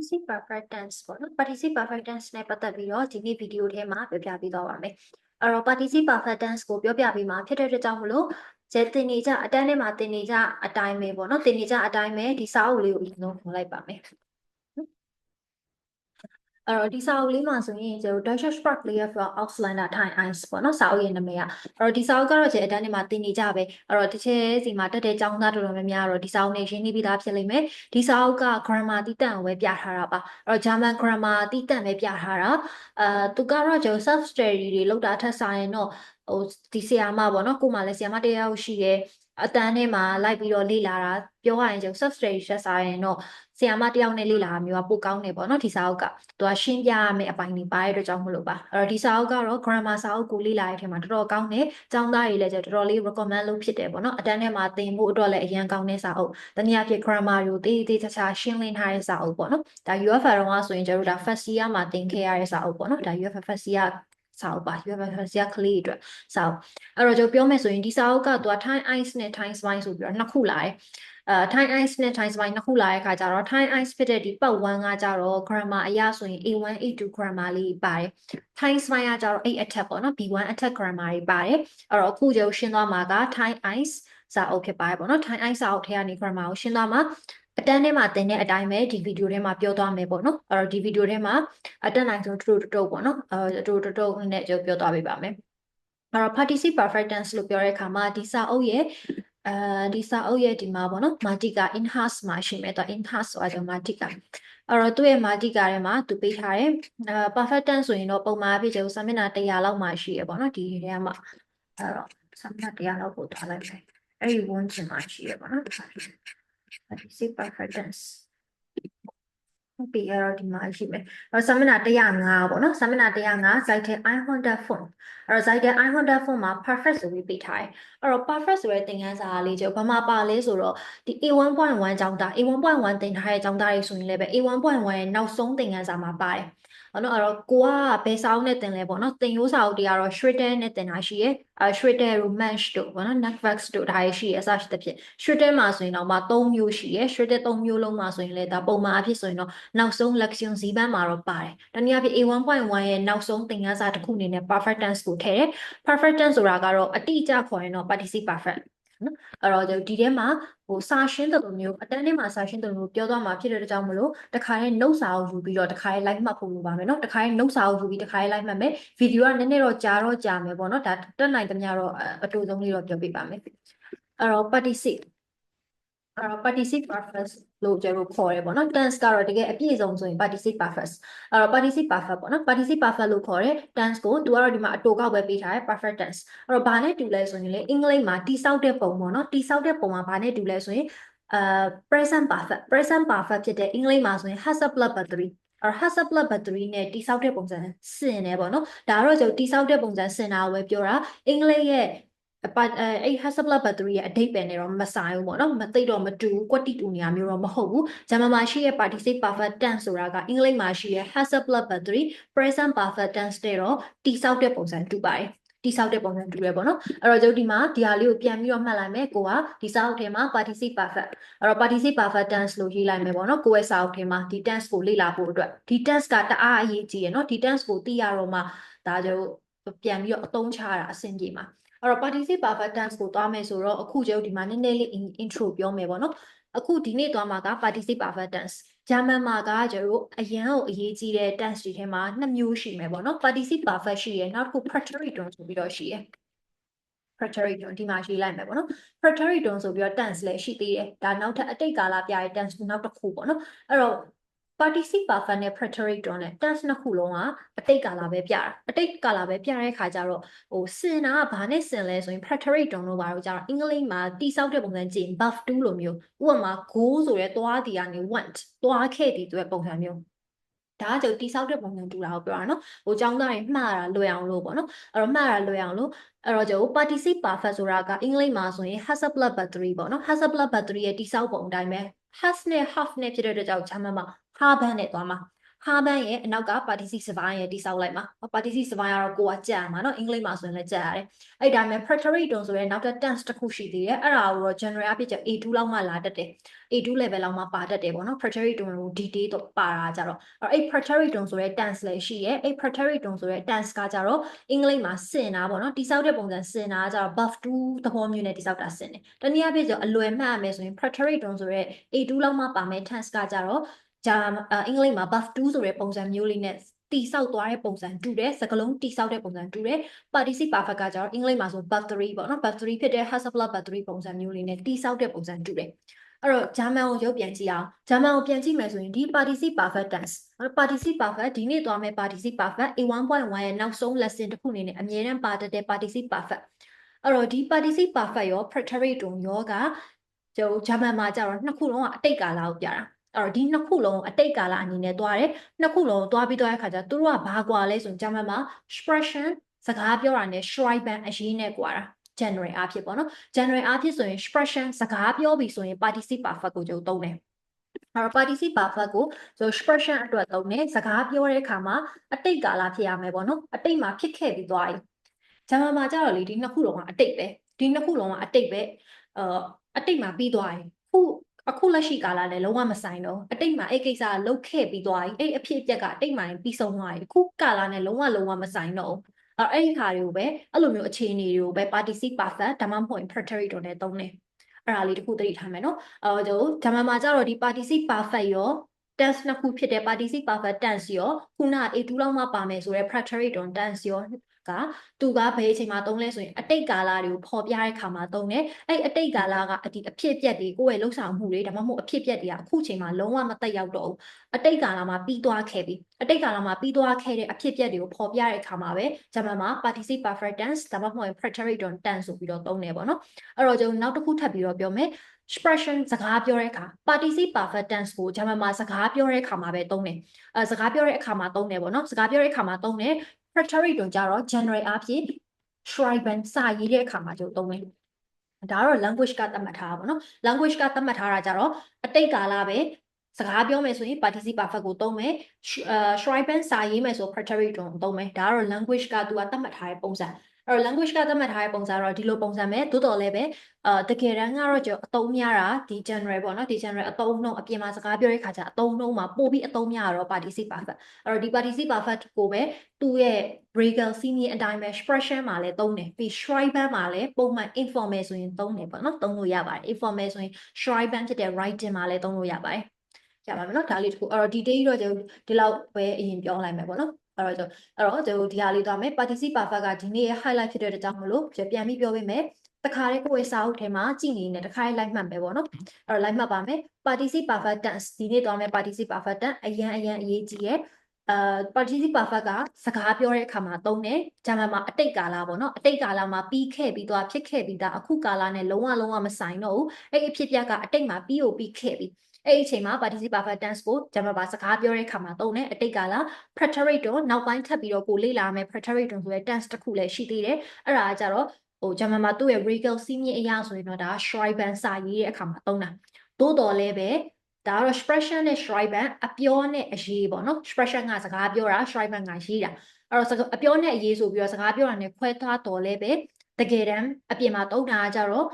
participe perfect tense ပေါ့နော် participe perfect tense နဲ့ပတ်သက်ပြီးတော့ဒီနေ့ဗီဒီယိုထဲမှာပြောပြပေးသွားပါမယ်အဲ့တော့ participe perfect tense ကိုပြောပြပေးမှာဖြစ်တဲ့အတွက်ကြောင့်မလို့ကျသင်နေကြအတန်းထဲမှာသင်နေကြအတိုင်းပဲပေါ့နော်သင်နေကြအတိုင်းပဲဒီစာအုပ်လေးကိုအရင်ဆုံးခေါ်လိုက်ပါမယ်အဲ့တော့ဒီစာအုပ်လေးမှာဆိုရင်ကျွန်တော် Deutsche Sprachlehr für Ausländer Teil 1ပေါ့နော်စာအုပ်ရဲ့နာမည်ကအဲ့တော့ဒီစာအုပ်ကတော့ကျွန်တော်အတန်းထဲမှာသင်နေကြပဲအဲ့တော့တစ်ချက်စီမှာတက်တဲ့ကျောင်းသားတော်တော်များများတော့ဒီစာအုပ်နဲ့ရင်းနှီးပြီးသားဖြစ်လိမ့်မယ်ဒီစာအုပ်က grammar တီးတန့်ကိုပဲပြထားတာပါအဲ့တော့ German grammar တီးတန့်ပဲပြထားတာသူကတော့ကျွန်တော် self study တွေလောက်တာထက်ဆိုင်ရင်တော့ဟိုဒီဆရာမပေါ့နော်ကိုမှလည်းဆရာမတစ်ယောက်ရှိတယ်အတန်းထဲမှာလိုက်ပြီးတော့လေ့လာတာပြောရရင်ကျွန်တော် self study ဆက်ဆိုင်ရင်တော့ဆရာမတယောက်နဲ့လေ့လာမျိုးကပိုကောင်းနေပေါ့နော်ဒီစာအုပ်ကသူကရှင်းပြရမယ့်အပိုင်းတွေပါတဲ့အတွက်ကြောင့်မလို့ပါအဲ့တော့ဒီစာအုပ်ကတော့ grammar စာအုပ်ကိုလေ့လာရတဲ့ထဲမှာတော်တော်ကောင်းတယ်ကျောင်းသားတွေလည်းတော်တော်လေး recommend လုပ်ဖြစ်တယ်ပေါ့နော်အတန်းထဲမှာသင်ဖို့အတွက်လည်းအရင်ကောင်းတဲ့စာအုပ်တနည်းအားဖြင့် grammar ကိုတေးသေးချာချာရှင်းလင်းထားတဲ့စာအုပ်ပေါ့နော်ဒါ UFR တော့ဆိုရင်ကျွန်တော်တို့ဒါ first year မှာသင်ခဲ့ရတဲ့စာအုပ်ပေါ့နော်ဒါ UFR first year စာအုပ်ပါ UFR first year ကလေးအတွက်စာအုပ်အဲ့တော့ကျွန်တော်ပြောမယ်ဆိုရင်ဒီစာအုပ်ကသူက Thai Ice နဲ့ Thai Spine ဆိုပြီးတော့နှစ်ခုလာတယ်Thai Ice နဲ့ Thai Spine နှစ်ခုလာတဲ့အခါကျတော့ Thai Ice ဖြစ်တဲ့ဒီပတ်1ကကျတော့ grammar အရဆိုရင် A1 A2 grammar လေးပါတယ် Thai Spine ကကျတော့8အထက်ပေါ့နော် B1 အထက် grammar တွေပါတယ်အဲ့တော့အခုကျွန်တော်ရှင်းသွားမှာက Thai Ice စာအုပ်ဖြစ်ပါတယ်ပေါ့နော် Thai Ice စာအုပ်ထဲကနေ grammar ကိုရှင်းသွားမှာအတန်းထဲမှာသင်တဲ့အတိုင်းပဲဒီဗီဒီယိုထဲမှာပြောသွားမယ်ပေါ့နော်အဲ့တော့ဒီဗီဒီယိုထဲမှာအတက်နိုင်ဆုံးတူတူပေါ့နော်တူတူနဲ့ကျွန်တော်ပြောသွားပေးပါမယ်အဲ့တော့ participe perfect tense လို့ပြောတဲ့အခါမှာဒီစာအုပ်ရဲ့ဒီစာအုပ်ရဲ့ဒီမှာပေါ့နော် Martika enhance မှာရှိမယ်တော့ enhance ဆိုတာကြောင့် Martika အဲ့တော့သူ့ရဲ့ Martika ထဲမှာသူပေးထားတယ်perfect tense ဆိုရင်တော့ပုံမှန်အဖြစ်ကျစာမျက်နှာ100လောက်မှရှိရပေါ့နော်ဒီထဲမှာအဲ့တော့စာမျက်နှာ100လောက်ကိုထားလိုက်မယ်အဲ့ဒီဝန်းကျင်မှာရှိရပေါ့နော် participe perfect tenseဟုတ်ပြီအဲ့တော့ဒီမှာရှိမယ်အဲ့တော့စာမျက်နှာ105ပေါ့နော်စာမျက်နှာ105 site 100 font အဲ့တော့ site 100 font မှာ perfect ဆိုပြီးပေးထားတယ်အဲ့တော့ perfect ဆိုတဲ့သင်ခန်းစာလေးကျဘာမှပါလဲဆိုတော့ဒီ A1.1 ကျောင်းသား A1.1 သင်ထားတဲ့ကျောင်းသားတွေဆိုရင်လည်းပဲ A1.1 ရဲ့နောက်ဆုံးသင်ခန်းစာမှာပါတယ်ဟုတ်နော်အဲ့တော့ကိုကဘယ်စာအုပ်နဲ့သင်လဲပေါ့နော်သင်ရိုးစာအုပ်တွေကတော့ Schritter နဲ့သင်တာရှိရယ်Schritter Romansh တို့ပေါ့နော် Network တို့ဒါတွေရှိရယ်အစရှိသဖြင့် Schritter မှာဆိုရင်တော့3မျိုးရှိရယ် Schritter 3မျိုးလုံးမှာဆိုရင်လည်းဒါပုံမှန်အဖြစ်ဆိုရင်တော့နောက်ဆုံး lection ဇီးပန်းမှာတော့ပါတယ်တနည်းအားဖြင့် A1.1 ရဲ့နောက်ဆုံးသင်ခန်းစာတစ်ခုအနေနဲ့ perfect tense ကိုထည့်တယ် perfect tense ဆိုတာကတော့အတိအကျခေါ်ရင်တော့ participe perfect နော်အဲ့တော့ဒီထဲမှာစာရှင်းတဲ့လိုမျိုးအတန်းထဲမှာစာရှင်းတဲ့လိုမျိုးပြောသွားမှာဖြစ်တဲ့အတွက်ကြောင့်မလို့တခါရဲ့ note စာအုပ်ယူပြီးတော့တခါရဲ့ live မှတ်ဖို့လိုပါမယ်နော်တခါရဲ့ note စာအုပ်ယူပြီးတခါရဲ့ live မှတ်မယ်ဗီဒီယိုကနည်းနည်းတော့ကြာမယ်ပေါ့နော်ဒါတက်နိုင်သမျှတော့အတူဆုံးလေးတော့ပြောပြပါမယ်အဲ့တော့ participe participe perfect လို့ကျွန်တော်ခေါ်ရပေါ့နော် tense ကတော့တကယ်အပြည့်စုံဆိုရင် participe perfect အဲ့တော့ participe perfect ပေါ့နော် participe perfect လို့ခေါ်တဲ့ tense ကိုသူကတော့ဒီမှာအတူကောက်ပဲပေးထားတယ် perfect tense အဲ့တော့ဘာနဲ့တူလဲဆိုရင်လေအင်္ဂလိပ်မှာတိဆောက်တဲ့ပုံပေါ့နော်တိဆောက်တဲ့ပုံမှာဘာနဲ့တူလဲဆိုရင် present perfect ဖြစ်တဲ့အင်္ဂလိပ်မှာဆိုရင် has a plus but 3or has a plus but 3နဲ့တိဆောက်တဲ့ပုံစံဆင်နေပေါ့နော်ဒါကတော့ကျွန်တော်တိဆောက်တဲ့ပုံစံဆင်တာကိုပဲပြောတာအင်္ဂလိပ်ရဲ့အဲ့ Hasselblad battery ရဲ့အဓိပ္ပာယ်နဲ့တော့မဆိုင်ဘူးပေါ့နော်မသိတော့မတူကွက်တိတူနေရမျိုးတော့မဟုတ်ဘူးဂျာမန်မှာရှိတဲ့ participe perfect tense ဆိုတာကအင်္ဂလိပ်မှာရှိတဲ့ Hasselblad battery present perfect tense တဲ့တော့တိဆောက်တဲ့ပုံစံတူပါတယ်တိဆောက်တဲ့ပုံစံတူရပေါ့နော်အဲ့တော့ကျုပ်ဒီမှာဒီဟာလေးကိုပြန်ပြီးတော့မှတ်လိုက်မယ်ကိုကဒီစာအုပ်ထဲမှာ participe perfect အဲ့တော့ participe perfect tense လို့ရေးလိုက်မယ်ပေါ့နော်ကိုယ့်ရဲ့စာအုပ်ထဲမှာဒီ tense ကိုလေ့လာဖို့အတွက်ဒီ tense ကတအားအရေးကြီးရယ်နော်ဒီ tense ကိုသိရတော့မှဒါကျုပ်ပြန်ပြီးတော့အသုံးချတာအဆင်ပြေမှာအဲ့တော့ participe perfect tense ကိုသွားမယ်ဆိုတော့အခုကျုပ်ဒီမှာနည်းနည်းလေး intro ပြောမယ်ပေါ့နော်အခုဒီနေ့သွားမှာက participe perfect tense ဂျာမန်မှာကကျတို့အရန်ကိုအရေးကြီးတဲ့ tense တွေထဲမှာ2မျိုးရှိမယ်ပေါ့နော် participe perfect ရှိရယ်နောက်တစ်ခု preteritum ဆိုပြီးတော့ရှိရယ် preteritum ဒီမှာရေးလိုက်မယ်ပေါ့နော် preteritum ဆိုပြီးတော့ tense လည်းရှိသေးတယ်ဒါနောက်ထပ်အတိတ်ကာလပြတဲ့ tense နောက်တစ်ခုပေါ့နော်အဲ့တော့participe perfect နဲ့ preteritum နဲ့ tense နှစ်ခုလုံးကအတိတ်ကာလပဲပြတာအတိတ်ကာလပဲပြတဲ့အခါကျတော့စင်တာကဘာနဲ့စင်လဲဆိုရင် preteritum လို့ပါတော့ကျတော့အင်္ဂလိပ်မှာတိဆောက်တဲ့ပုံစံကြည့်ရင် buff to လိုမျိုးဥပမာ go ဆိုရဲသွားတီကနေ went သွားခဲ့တီဆိုတဲ့ပုံစံမျိုးဒါကကျတိဆောက်တဲ့ပုံစံတူတာကိုပြောတာနော်ကျောင်းသားတွေမှားတာလွယ်အောင်လို့ပေါ့နော်အဲ့တော့မှားတာလွယ်အောင်လို့အဲ့တော့ကျ participe perfect ဆိုတာကအင်္ဂလိပ်မှာဆိုရင် Hasselblad battery ပေါ့နော် Hasselblad battery ရဲ့တိဆောက်ပုံအတိုင်းပဲ has နဲ့ have နဲ့ဖြစ်တဲ့အတွက်ကြောင့်ဂျာမန်မှာ haben နဲ့သွားမှာ ဟာဘန်ရဲ့အနောက်က participle စပိုင်းရဲ့တိဆောက်လိုက်မှာ participle စပိုင်းကတော့ကိုကကြံမှာเนาะအင်္ဂလိပ်မှာဆိုရင်လည်းကြံရတယ်အဲ့ဒါမဲ့ preterite တုံဆိုရဲနောက်ထပ် tense တစ်ခုရှိသေးတယ်အဲ့ဒါကိုတော့ general အဖြစ်ကျ A2 လောက်မှလာတတ်တယ် A2 level လောက်မှပါတတ်တယ်ပေါ့เนาะ preterite တုံကို detail တော့ပါတာကြတော့အဲ့ preterite တုံဆိုရဲ tense လည်းရှိရဲ့အဲ့ preterite တုံဆိုရဲ tense ကကြတော့အင်္ဂလိပ်မှာစင်တာပေါ့เนาะတိဆောက်တဲ့ပုံစံစင်တာကကြတော့ buff 2သဘောမျိုးနဲ့တိဆောက်တာစင်တယ်တနည်းအားဖြင့်ကျအလွယ်မှတ်ရမယ်ဆိုရင် preterite တုံဆိုရဲ A2 လောက်မှပါမယ် tense ကကြတော့အင်္ဂလိပ်မှာ buff 2ဆိုတဲ့ပုံစံမျိုးလေးနဲ့တိဆောက်သွားတဲ့ပုံစံတူတယ်စကားလုံးတိဆောက်တဲ့ပုံစံတူတယ် participle perfect ကကြတော့အင်္ဂလိပ်မှာဆို buff 3ပေါ့နော် buff 3ဖြစ်တဲ့ has plus buff 3ပုံစံမျိုးလေးနဲ့တိဆောက်တဲ့ပုံစံတူတယ်အဲ့တော့ဂျာမန်ကိုရုပ်ပြန်ကြည့်အောင်ဂျာမန်ကိုပြန်ကြည့်မယ်ဆိုရင်ဒီ participle perfect tense participle perfect ဒီနေ့သွားမယ် participle perfect A1.1 ရဲ့နောက်ဆုံး lesson တစ်ခုအနေနဲ့အမြဲတမ်းပါတတ်တဲ့ participle perfect အဲ့တော့ဒီ participle perfect ရော preterite တုံရောကဂျာမန်မှာကြတော့နှစ်ခုလုံးကအတိတ်ကာလကိုပြတာအဲ့တော့ဒီနှစ်ခုလုံးအတိတ်ကာလအနေနဲ့သွားတယ်နှစ်ခုလုံးသွားပြီးသွားတဲ့ခါကျသူတို့ကဘာကွာလဲဆိုရင်ဂျာမန်မှာ expression စကားပြောတာနဲ့ schreiben အရေးနဲ့ကွာတာ general အားဖြင့်ပေါ့နော် general အားဖြင့်ဆိုရင် expression စကားပြောပြီးဆိုရင် participle perfect ကိုကျုပ်သုံးတယ်အဲ့တော့ participle perfect ကိုဆို expression အတွက်သုံးတယ်စကားပြောတဲ့အခါမှာအတိတ်ကာလဖြစ်ရမယ်ပေါ့နော်အတိတ်မှာဖြစ်ခဲ့ပြီးသွားပြီဂျာမန်မှာကျတော့လေဒီနှစ်ခုလုံးကအတိတ်ပဲဒီနှစ်ခုလုံးကအတိတ်ပဲအတိတ်မှာပြီးသွားပြီအခုလက်ရှိကာလနဲ့လုံးဝမဆိုင်တော့အတိတ်မှာအဲ့ကိစ္စကလုတ်ခဲ့ပြီးသွားပြီအဲ့အဖြစ်အပျက်ကအတိတ်မှာပြီးဆုံးသွားပြီအခုကာလနဲ့လုံးဝမဆိုင်တော့အဲ့ဒီခါတွေကိုပဲအဲ့လိုမျိုးအခြေအနေတွေကိုပဲ participle perfect ဒါမှမဟုတ် preterite နဲ့သုံးတယ်အဲ့ဒါလေးတစ်ခုသတိထားမယ်နော်ဂျာမန်မှာကျတော့ဒီ participle perfect ရော tense နှစ်ခုဖြစ်တဲ့ participle perfect tense ရောခုန A2 လောက်မှပါမယ်ဆိုရဲ preterite tense ရောကသူကဘယ်အချိန်မှာသုံးလဲဆိုရင်အတိတ်ကာလတွေကိုဖော်ပြတဲ့အခါမှာသုံးတယ်အဲ့အတိတ်ကာလကအဖြစ်အပျက်တွေကိုယ့်ရဲ့လှုပ်ဆောင်မှုတွေဒါမှမဟုတ်အဖြစ်အပျက်တွေကအခုချိန်မှာလုံးဝမတက်ရောက်တော့ဘူးအတိတ်ကာလမှာပြီးသွားခဲ့ပြီအတိတ်ကာလမှာပြီးသွားခဲ့တဲ့အဖြစ်အပျက်တွေကိုဖော်ပြတဲ့အခါမှာပဲဂျာမန်မှာ participle perfect tense ဒါမှမဟုတ် preterite tense ဆိုပြီးတော့သုံးတယ်ပေါ့နော်အဲ့တော့ကျွန်တော်နောက်တစ်ခုထပ်ပြီးတော့ပြောမယ်expression စကားပြောတဲ့အခါ participle perfect tense ကိုဂျာမန်မှာစကားပြောတဲ့အခါမှာပဲသုံးတယ်စကားပြောတဲ့အခါမှာသုံးတယ်ပေါ့နော်စကားပြောတဲ့အခါမှာသုံးတယ် preterite တုံကြတော့ general အဖြစ် schreiben စာရေးတဲ့အခါမှာကျုပ်သုံးတယ်ဒါကတော့ language ကသတ်မှတ်ထားတာပေါ့နော် language ကသတ်မှတ်ထားတာကြတော့အတိတ်ကာလပဲစကားပြောမယ်ဆိုရင် participle perfect ကိုသုံးမယ်schreiben စာရေးမယ်ဆို preterite တုံသုံးမယ်ဒါကတော့ language ကသူကသတ်မှတ်ထားတဲ့ပုံစံအဲ့တော့ language ကသတ်မှတ်ထားတဲ့ပုံစံတော့ဒီလိုပုံစံပဲသို့တော်လည်းပဲတကယ်တမ်းကတော့ကျွန်တော်အသုံးများတာဒီ general ပေါ့နော်ဒီ general အသုံးနှုန်းအပြင်မှာစကားပြောတဲ့ခါကျအသုံးနှုန်းမှာပို့ပြီးအသုံးများတော့ participle perfect အဲ့တော့ဒီ participle perfect ကိုပဲသူ့ရဲ့ regal senior အတိုင်းပဲ expression မှာလည်းသုံးတယ်ပြီး schreiben မှာလည်းပုံမှန် informal ဆိုရင်သုံးတယ်ပေါ့နော်သုံးလို့ရပါတယ် informal ဆိုရင် schreiben ဖြစ်တဲ့ writing မှာလည်းသုံးလို့ရပါတယ်ရပါမယ်နော်ဒါလေးတစ်ခုအဲ့တော့ detail တော့ကျွန်တော်ဒီလောက်ပဲအရင်ပြောလိုက်မယ်ပေါ့နော်အဲ့တော့ကျွန်တော်ဒီဟာလေးသွားမယ် participle perfect ကဒီနေ့ highlight ဖြစ်တဲ့အတွက်ကြောင့်မလို့ပြန်ပြီးပြောပေးမယ်တခါလေးကိုယ်စာအုပ်ထဲမှာကြည့်နေတယ်တခါလေးလိုက်မှတ်မယ်ပေါ့နော်အဲ့တော့လိုက်မှတ်ပါမယ် participle perfect tense ဒီနေ့သွားမယ် participle perfect tense အရင်အရေးကြီးရဲ့participle perfect ကစကားပြောတဲ့အခါမှာသုံးတယ်ဂျာမန်မှာအတိတ်ကာလပေါ့နော်အတိတ်ကာလမှာပြီးခဲ့ပြီးသွားဖြစ်ခဲ့ပြီးသားအခုကာလနဲ့လုံးဝမဆိုင်တော့ဘူးအဲ့အဖြစ်အပျက်ကအတိတ်မှာပြီးခဲ့ပြီအဲ့ဒီအချိန်မှာ participle perfect tense ကိုဂျာမန်မှာစကားပြောတဲ့အခါမှာသုံးတယ်အတိတ်ကာလ preterite တော့နောက်ပိုင်းထပ်ပြီးတော့ကိုလေ့လာမယ် preterite ဆိုတဲ့ tense တစ်ခုလည်းရှိသေးတယ်အဲ့ဒါကကြတော့ဂျာမန်မှာသူ့ရဲ့ regal senior အရာဆိုရင်တော့ဒါ schreiben စာရေးတဲ့အခါမှာသုံးတာသို့တော်လည်းပဲဒါကတော့ expression နဲ့ schreiben အပြောနဲ့အရေးပေါ့နော် expression ကစကားပြောတာ schreiben ကရေးတာအဲ့တော့အပြောနဲ့အရေးဆိုပြီးတော့စကားပြောတာနဲ့ခွဲထားတော်လဲပဲတကယ်တမ်းအပြင်မှာသုံးတာကကြတော့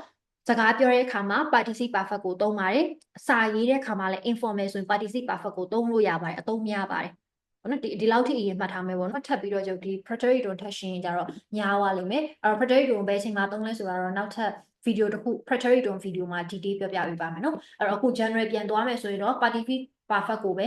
စကားပြောတဲ့အခါမှာ participle perfect ကိုသုံးပါတယ်စာရေးတဲ့အခါမှာလည်း informal ဆိုရင် participle perfect ကိုသုံးလို့ရပါတယ်အသုံးများပါတယ်ပေါ့နော်ဒီလောက်ထိအရင်မှတ်ထားမယ်ပေါ့နော်ထပ်ပြီးတော့ဒီ preterite ထပ်ရှင်းရင်ကြတော့များသွားလိမ့်မယ်အဲ့တော့ preterite ကိုဘယ်အချိန်မှာသုံးလဲဆိုတာတော့နောက်ထပ် video တစ်ခု preterite ဗီဒီယိုမှာ detail ပြောပြပေးပါမယ်နော်အဲ့တော့အခု general ပြန်သွားမယ်ဆိုရင်တော့ participle perfect ကိုပဲ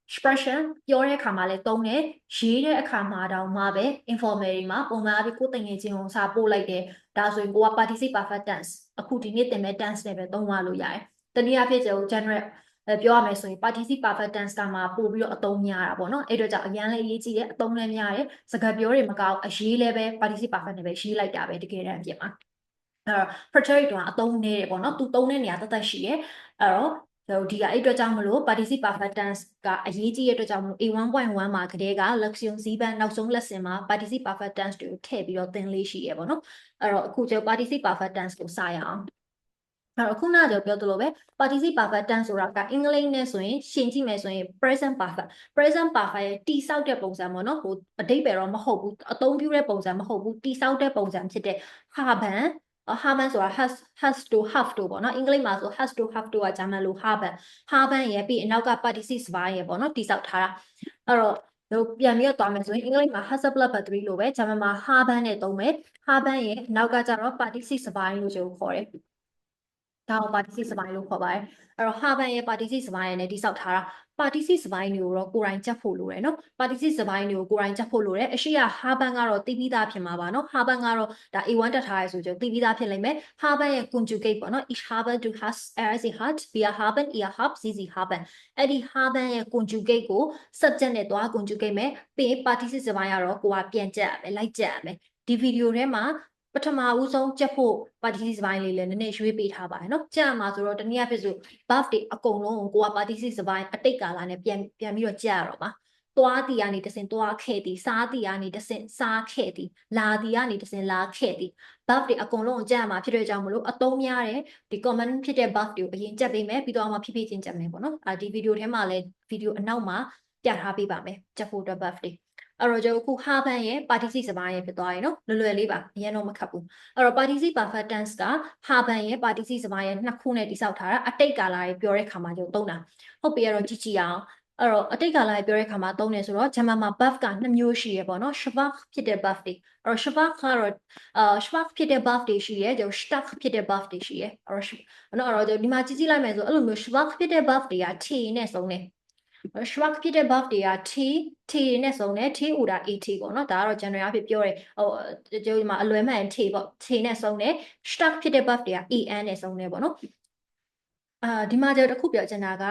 expression ပြောတဲ့အခါမှာလည်းသုံးတယ်ရေးတဲ့အခါမှာတောင်မှပဲ informal တွေမှာပုံမှန်အဖြစ်ကိုယ်တငယ်ချင်းကိုစာပို့လိုက်တယ်ဒါဆိုရင်ကိုက participle perfect tense အခုဒီနေ့သင်မဲ့ tense နဲ့ပဲသုံးရလို့ရတယ်တနည်းအားဖြင့်ကျွန်တော် general ပြောရမယ်ဆိုရင် participle perfect tense ကမှပို့ပြီးတော့အသုံးများတာပေါ့နော်အဲ့တော့ကြောင့်အရန်လည်းအရေးကြီးတယ်အသုံးလည်းများတယ်စကားပြောတွေမကောက်အရေးလည်းပဲ participle perfect နဲ့ပဲရေးလိုက်တာပဲတကယ်တမ်းအပြင်မှာpreterite ကအသုံးနေတယ်ပေါ့နော်သူသုံးတဲ့နေရာတရှိရဲအဲ့တော့ဒီကအဲ့အတွက်ကြောင့်မလို့ participle perfect tense ကအရေးကြီးတဲ့အတွက်ကြောင့်မလို့ A1.1 မှာကတည်းက lection ဇီးပန်းနောက်ဆုံး lesson မှာ participle perfect tense တွေကိုထည့်ပြီးတော့သင်လေးရှိရပေါ့နော်အဲ့တော့အခုကျွန်တော် participle perfect tense ကိုစရအောင် ခုနကပြောသလိုပဲ participle perfect tense ဆိုတာကအင်္ဂလိပ်နဲ့ဆိုရင်ရှင်းကြည့်မယ်ဆိုရင် present perfect ရဲ့တိဆောက်တဲ့ပုံစံပေါ့နော်ဟိုအဓိပ္ပာယ်တော့မဟုတ်ဘူးအသုံးပြုတဲ့ပုံစံမဟုတ်ဘူးတိဆောက်တဲ့ပုံစံဖြစ်တဲ့ haben haben ဆိုတာ has to have to ပေါ့နော်အင်္ဂလိပ်မှာဆို has to have to ကဂျာမန်လို haben ရဲ့ပြီးအနောက်က participle စပိုင်းရဲ့ပေါ့နော်တိဆောက်ထားတာအဲ့တော့ပြန်ပြီးတော့သွားမယ်ဆိုရင်အင်္ဂလိပ်မှာ has plus but 3လို့ပဲဂျာမန်မှာ haben နဲ့သုံးမယ် haben ရဲ့နောက်ကကျတော့ participle စပိုင်းလို့ကျွန်တော်ခေါ်တယ်ဒါကို participle စပိုင်းလို့ခေါ်ပါတယ်အဲ့တော့ haben ရဲ့ participle စပိုင်းနဲ့တိဆောက်ထားတာ participle စပိုင်းတွေကိုတော့ကိုယ်တိုင်ကြက်ဖို့လိုတယ်နော် participle စပိုင်းတွေကိုကိုယ်တိုင်ကြက်ဖို့လိုတယ်အရှိက haben ကတော့သိပြီးသားဖြစ်မှာပါနော် haben ကတော့ဒါ A1 တက်ထားရဲဆိုကြသိပြီးသားဖြစ်လိမ့်မယ် haben ရဲ့ conjugate ပေါ့နော် ich habe du hast er sie hat wir haben ihr habt sie haben အဲ့ဒီ haben ရဲ့ conjugate ကို subject နဲ့သွား conjugate မယ်ပြီး participle စပိုင်းကတော့ကိုကပြန်ကြက်ရမယ်လိုက်ကြက်ရမယ်ဒီဗီဒီယိုထဲမှာပထမဦးဆုံးကြက်ဖို့ participle စပိုင်းလေးလည်းနည်းနည်းရွေးပေးထားပါတယ်နော်ကြက်မှာဆိုတော့တနည်းအားဖြင့်ဆို verb တွေအကုန်လုံးကိုက participle စပိုင်းအတိတ်ကာလနဲ့ပြန်ပြီးတော့ကြက်ရတော့မှာသွားတီကနေတစင်သွားခဲ့တီစားတီကနေတစင်စားခဲ့တီလာတီကနေတစင်လာခဲ့တီ verb တွေအကုန်လုံးကြက်ရမှာဖြစ်တဲ့ကြောင့်မလို့အသုံးများတဲ့ဒီ common ဖြစ်တဲ့ verb တွေကိုအရင်ကြက်ပေးမယ်ပြီးတော့မှဖြည်းဖြည်းချင်းကြက်မယ်ပေါ့နော်ဒီဗီဒီယိုထဲမှာလည်းဗီဒီယိုအနောက်မှာပြထားပေးပါမယ်ကြက်ဖို့အတွက် verb တွေအဲ့တော့ကျွန်တော်အခု haben ရဲ့ participle စပိုင်းရဲ့ဖြစ်သွားရင်နော်လွယ်လွယ်လေးပါအရင်တော့မခက်ဘူးအဲ့တော့ participle perfect tense က haben ရဲ့ participle စပိုင်းရဲ့နှစ်ခုနဲ့တိဆောက်ထားတာအတိတ်ကာလတွေပြောတဲ့ခါမှာကျွန်တော်သုံးတာဟုတ်ပြီအဲ့တော့ကြည့်ကြည့်အောင်အဲ့တော့အတိတ်ကာလတွေပြောတဲ့ခါမှာသုံးတယ်ဆိုတော့ဂျာမန်မှာ verb ကနှစ်မျိုးရှိရပေါ့နော် schwach ဖြစ်တဲ့ verb တွေအဲ့တော့ schwach ကတော့schwach ဖြစ်တဲ့ verb တွေရှိရဲကျွန်တော် stark ဖြစ်တဲ့ verb တွေရှိရဲအဲ့တော့ဒီမှာကြည့်ကြည့်လိုက်မယ်ဆိုအဲ့လိုမျိုး schwach ဖြစ်တဲ့ verb တွေက t နဲ့ဆုံးတယ်schwach ဖြစ်တဲ့ verb တွေက t နဲ့ဆုံးတယ် t ဥတာ et ပေါ့နော်ဒါကတော့ general အဖြစ်ပြောတယ်ကျွန်တော်ဒီမှာအလွယ်မှန် t ပေါ့ t နဲ့ဆုံးတယ် stark ဖြစ်တဲ့ verb တွေက en နဲ့ဆုံးတယ်ပေါ့နော်ဒီမှာကျွန်တော်တစ်ခုပြောချင်တာက